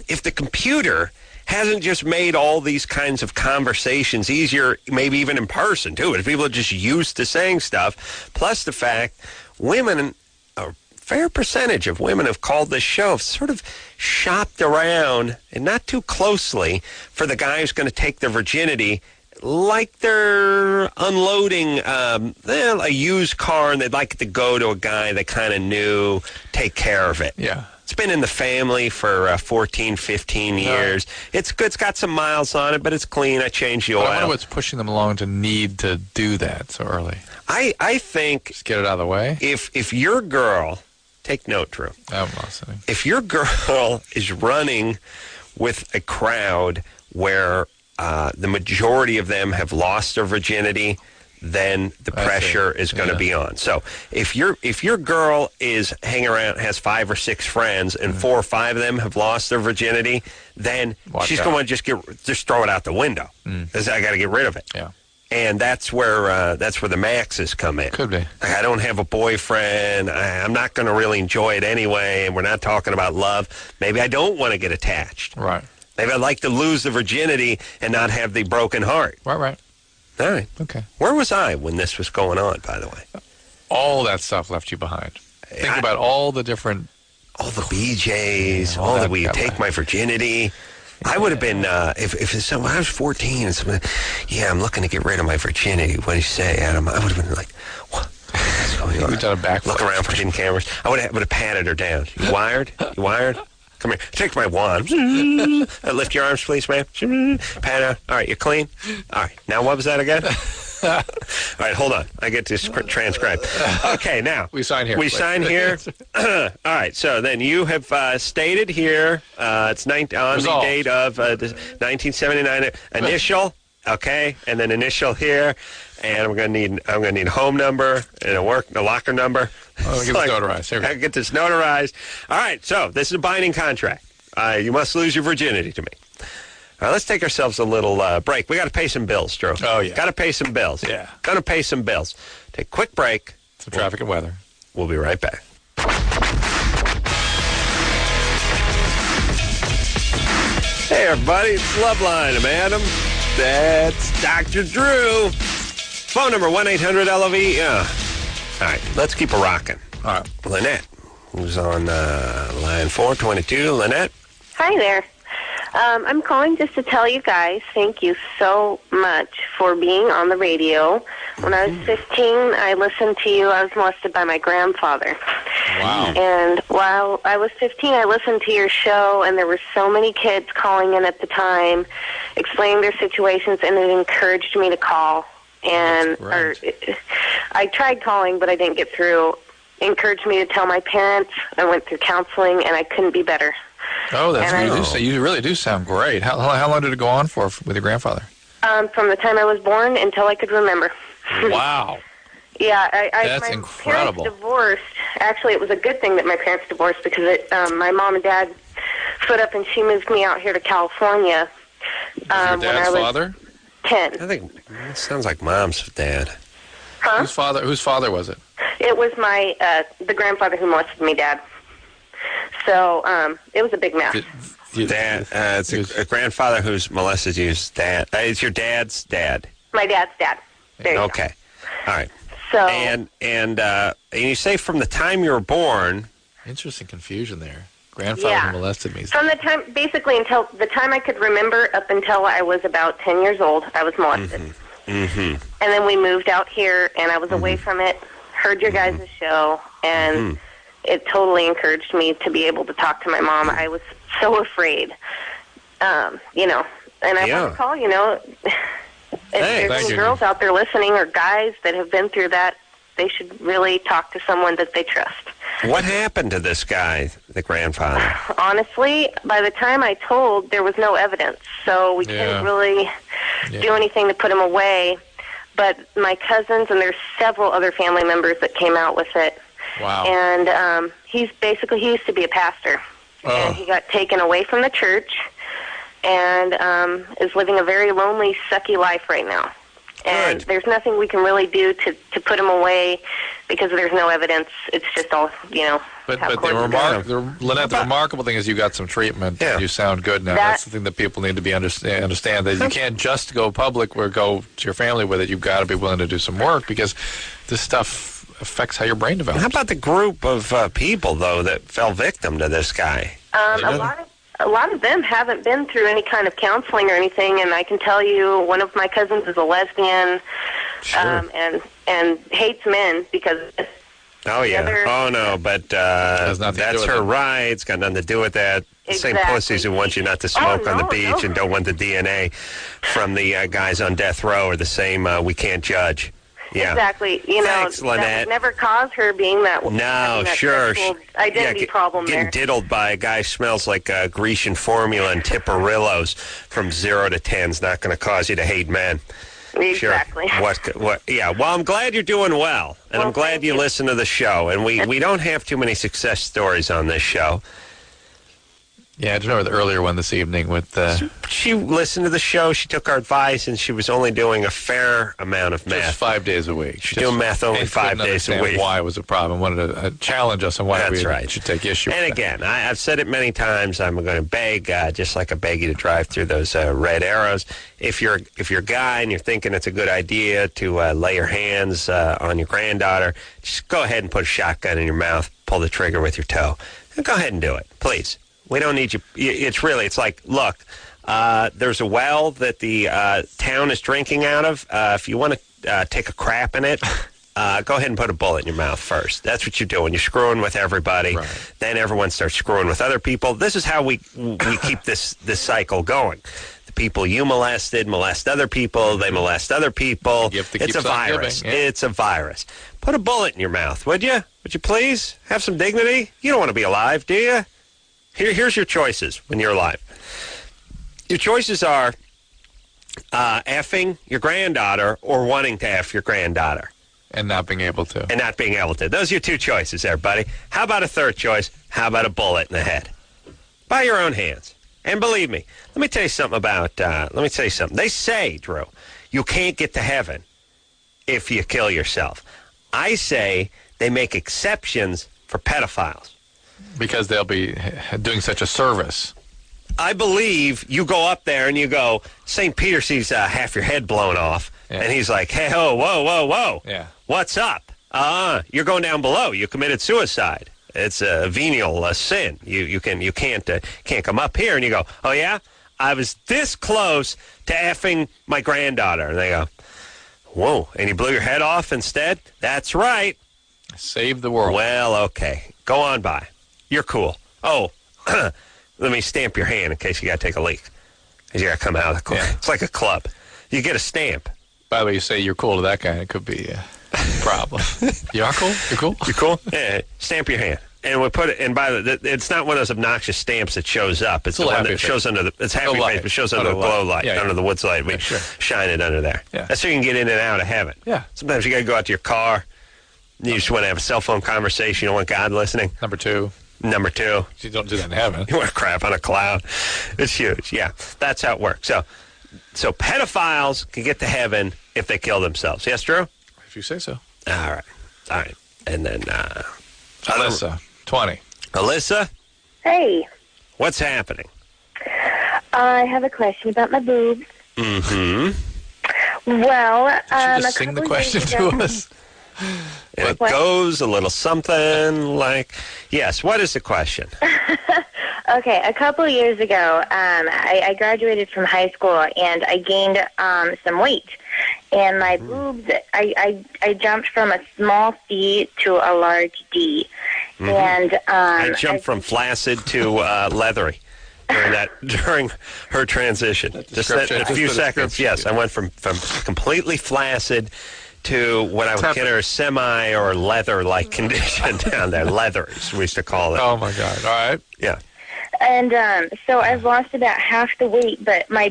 if the computer hasn't just made all these kinds of conversations easier, maybe even in person, too. If people are just used to saying stuff, plus the fact women, a fair percentage of women have called this show, have sort of shopped around, and not too closely, for the guy who's going to take their virginity, like they're unloading a used car, and they'd like it to go to a guy they kind of knew, take care of it. Yeah. It's been in the family for 14, 15 years. It's good. It's got some miles on it, but it's clean. I changed the oil. I wonder what's pushing them along to need to do that so early. I think... Just get it out of the way? If your girl... Take note, Drew. I'm listening. If your girl is running with a crowd where the majority of them have lost their virginity, then the pressure is going to be on. So if your girl is hanging around, has 5 or 6 friends, and 4 or 5 of them have lost their virginity, then she's going to just throw it out the window. Because I got to get rid of it. Yeah. And that's where the maxes come in. Could be. Like, I don't have a boyfriend. I'm not going to really enjoy it anyway, and we're not talking about love. Maybe I don't want to get attached. Right. Maybe I'd like to lose the virginity and not have the broken heart. Right. All right. Okay. Where was I when this was going on, by the way? All that stuff left you behind. Think about all the different... All the BJs, all that we take my virginity. I would have been, if when I was 14, and someone, I'm looking to get rid of my virginity. What do you say, Adam? I would have been like, what? What's going on? We've done a backflip. Look around for hidden cameras. I would have patted her down. You wired? You wired? Come here. Take my wand. Lift your arms, please, ma'am. Pat out. All right, you're clean? All right. Now, what was that again? All right, hold on. I get this transcribed. Okay, now. We sign here. We sign here. All right, so then you have stated here, it's on the date of 1979, initial, okay, and then initial here, and I'm gonna need a home number and a locker number. Oh, get this notarized. Here we go. I get this notarized. All right, so this is a binding contract. You must lose your virginity to me. All right, let's take ourselves a little break. We got to pay some bills, Drew. Oh, yeah. Got to pay some bills. Yeah. Got to pay some bills. Take a quick break. Some traffic and weather. We'll be right back. Hey, everybody. It's Loveline. I'm Adam. That's Dr. Drew. Phone number 1-800-LOVE. Yeah. All right, let's keep it rocking. All right. Lynette, who's on line 422. Lynette? Hi there. I'm calling just to tell you guys thank you so much for being on the radio. When I was 15, I listened to you. I was molested by my grandfather. Wow. And while I was 15, I listened to your show, and there were so many kids calling in at the time, explaining their situations, and it encouraged me to call. And I tried calling, but I didn't get through. It encouraged me to tell my parents. I went through counseling, and I couldn't be better. Oh, that's good. You really do sound great. How long did it go on for with your grandfather? From the time I was born until I could remember. Wow. Yeah, That's my incredible. parents divorced. Actually, it was a good thing that my parents divorced because my mom and dad split up, and she moved me out here to California. Your dad's father? 10. I think it sounds like mom's dad. Huh? Whose father was it? It was the grandfather who molested me, Dad. So it was a big mess. It's a grandfather who's molested you's dad. It's your dad's dad. My dad's dad. There you Okay. All right. So and you say from the time you were born. Interesting confusion there. Grandfather who molested me. From the time, basically until the time I could remember, up until I was about 10 years old, I was molested. Mm-hmm. And then we moved out here, and I was away from it. Heard your guys' show, and it totally encouraged me to be able to talk to my mom. I was so afraid, and I want to call, If there's any girls out there listening or guys that have been through that, they should really talk to someone that they trust. What happened to this guy, the grandfather? Honestly, by the time I told, there was no evidence, so we couldn't really do anything to put him away. But my cousins, and there's several other family members that came out with it. Wow. And he used to be a pastor. And he got taken away from the church and is living a very lonely, sucky life right now. And there's nothing we can really do to put him away because there's no evidence. It's just all, But the remarkable thing is you got some treatment. Yeah. You sound good now. That's the thing that people need to be understand that you can't just go public or go to your family with it. You've got to be willing to do some work because this stuff affects how your brain develops. How about the group of people, though, that fell victim to this guy? A lot of them haven't been through any kind of counseling or anything, and I can tell you one of my cousins is a lesbian and hates men because... Oh, yeah. But that's her right. It's got nothing to do with that. The same pussies who want you not to smoke on the beach and don't want the DNA from the guys on death row are the same we can't judge. Yeah. Exactly. Thanks, Lynette. That would never cause her being that way. No, sure. Identity problem there. Getting diddled by a guy who smells like Grecian formula and Tiparillos from 0 to 10 is not going to cause you to hate men. Exactly. Sure. Yeah. Well, I'm glad you're doing well, and I'm glad you listen to the show. And we don't have too many success stories on this show. Yeah, I remember the earlier one this evening with... She listened to the show, she took our advice, and she was only doing a fair amount of meth. Just 5 days a week. She's doing meth only 5 days a week. Why it was a problem. Wanted to challenge us on why should take issue with And again, I've said it many times, I'm going to beg, just like I beg you to drive through those red arrows. If you're a guy and you're thinking it's a good idea to lay your hands on your granddaughter, just go ahead and put a shotgun in your mouth, pull the trigger with your toe. Go ahead and do it, please. We don't need you. It's like, look, there's a well that the town is drinking out of. If you want to take a crap in it, go ahead and put a bullet in your mouth first. That's what you're doing. You're screwing with everybody. Right. Then everyone starts screwing with other people. This is how we keep this cycle going. The people you molested molest other people. They molest other people. It's a virus. Yeah. It's a virus. Put a bullet in your mouth, would you? Would you please? Have some dignity? You don't want to be alive, do you? Here's your choices when you're alive. Your choices are effing your granddaughter or wanting to F your granddaughter. And not being able to. Those are your two choices there, buddy. How about a third choice? How about a bullet in the head? By your own hands. And believe me, let me tell you something about, They say, Drew, you can't get to heaven if you kill yourself. I say they make exceptions for pedophiles. Because they'll be doing such a service. I believe you go up there and you go, St. Peter sees half your head blown off. Yeah. And he's like, hey, whoa. Yeah. What's up? You're going down below. You committed suicide. It's a venial sin. You can't come up here. And you go, oh, yeah? I was this close to effing my granddaughter. And they go, whoa. And you blew your head off instead? That's right. Save the world. Well, okay. Go on by. You're cool. Oh, let me stamp your hand in case you got to take a leak. Because you got to come out of the club. Yeah. It's like a club. You get a stamp. By the way, you say you're cool to that guy, it could be a problem. You are cool? You're cool? You're cool? Yeah. Stamp your hand. And we put it, and by the, it's not one of those obnoxious stamps that shows up. It's the one that shows under the, it's happy face, but shows under the glow light, under the woods light. We shine it under there. Yeah. That's so you can get in and out of heaven. Yeah. Sometimes you got to go out to your car. You just want to have a cell phone conversation. You don't want God listening. Number two. You don't do that in heaven. You want to crap on a cloud. It's huge. Yeah, that's how it works. So pedophiles can get to heaven if they kill themselves. Yes, Drew? If you say so. All right. And then Alyssa, 20. Alyssa? Hey. What's happening? I have a question about my boobs. Mm-hmm. Well, Did you just sing the question to us? And it goes a little something like, yes, what is the question? Okay, a couple of years ago, I graduated from high school, and I gained some weight. And my boobs, I jumped from a small C to a large D. And I jumped from flaccid to leathery. during her transition. Just a few seconds. Yes, I went from completely flaccid to what I would consider a semi or leather-like condition down there. Leather, as we used to call it. Oh my God! All right. Yeah. And so I've lost about half the weight, but my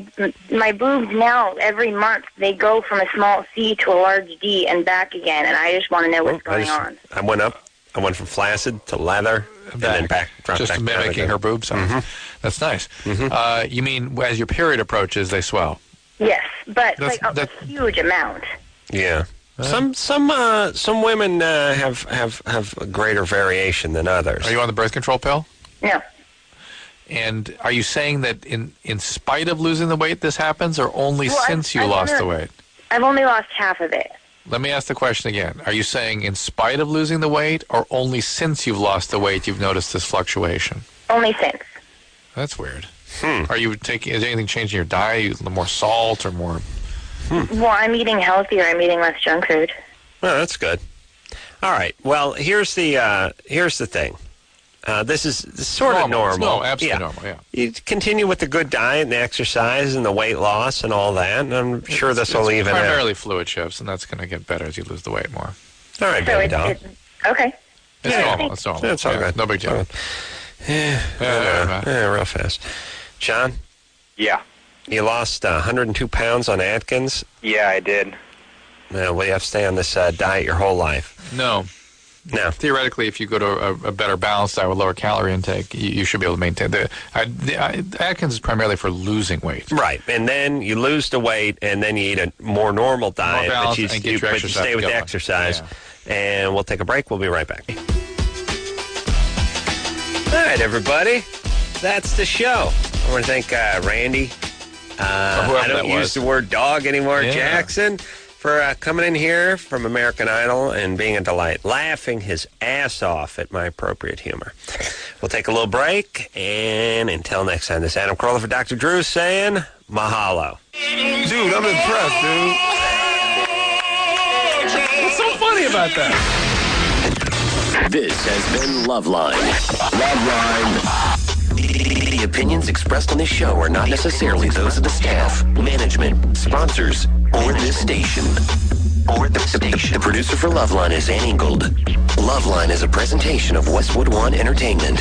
boobs now, every month, they go from a small C to a large D and back again, and I just want to know what's going on. I went up. I went from flaccid to leather, and then back. Just mimicking her boob size. Mm-hmm. That's nice. Mm-hmm. You mean as your period approaches, they swell? Yes, but a huge amount. Yeah. Some women have a greater variation than others. Are you on the birth control pill? No. And are you saying that in spite of losing the weight this happens, or only since you lost the weight? I've only lost half of it. Let me ask the question again. Are you saying in spite of losing the weight, or only since you've lost the weight you've noticed this fluctuation? Only since. That's weird. Are you is anything changing your diet? More salt or more? Well, I'm eating healthier. I'm eating less junk food. Oh, that's good. All right. Well, here's the thing. This is sort of normal. No, absolutely normal, yeah. You continue with the good diet and the exercise and the weight loss and all that, and I'm sure this will even out. Primarily fluid shifts, and that's going to get better as you lose the weight more. All right, baby doll. Okay. It's normal. It's normal. It's all good. No big deal. Yeah, real fast. John? Yeah. You lost 102 pounds on Atkins? Yeah, I did. Well, you have to stay on this diet your whole life. No. Theoretically, if you go to a better balanced diet with lower calorie intake, you should be able to maintain. Atkins is primarily for losing weight. Right, and then you lose the weight, and then you eat a more normal diet, but you stay with the exercise. Yeah. And we'll take a break. We'll be right back. All right, everybody. That's the show. I want to thank Randy. I don't use the word dog anymore, Jackson, for coming in here from American Idol and being a delight, laughing his ass off at my appropriate humor. We'll take a little break, and until next time, this is Adam Carolla for Dr. Drew saying mahalo. Dude, I'm impressed, dude. What's so funny about that? This has been Loveline. Loveline. The opinions expressed on this show are not necessarily those of the staff, management, sponsors, or this station. The producer for Loveline is Ann Ingold. Loveline is a presentation of Westwood One Entertainment.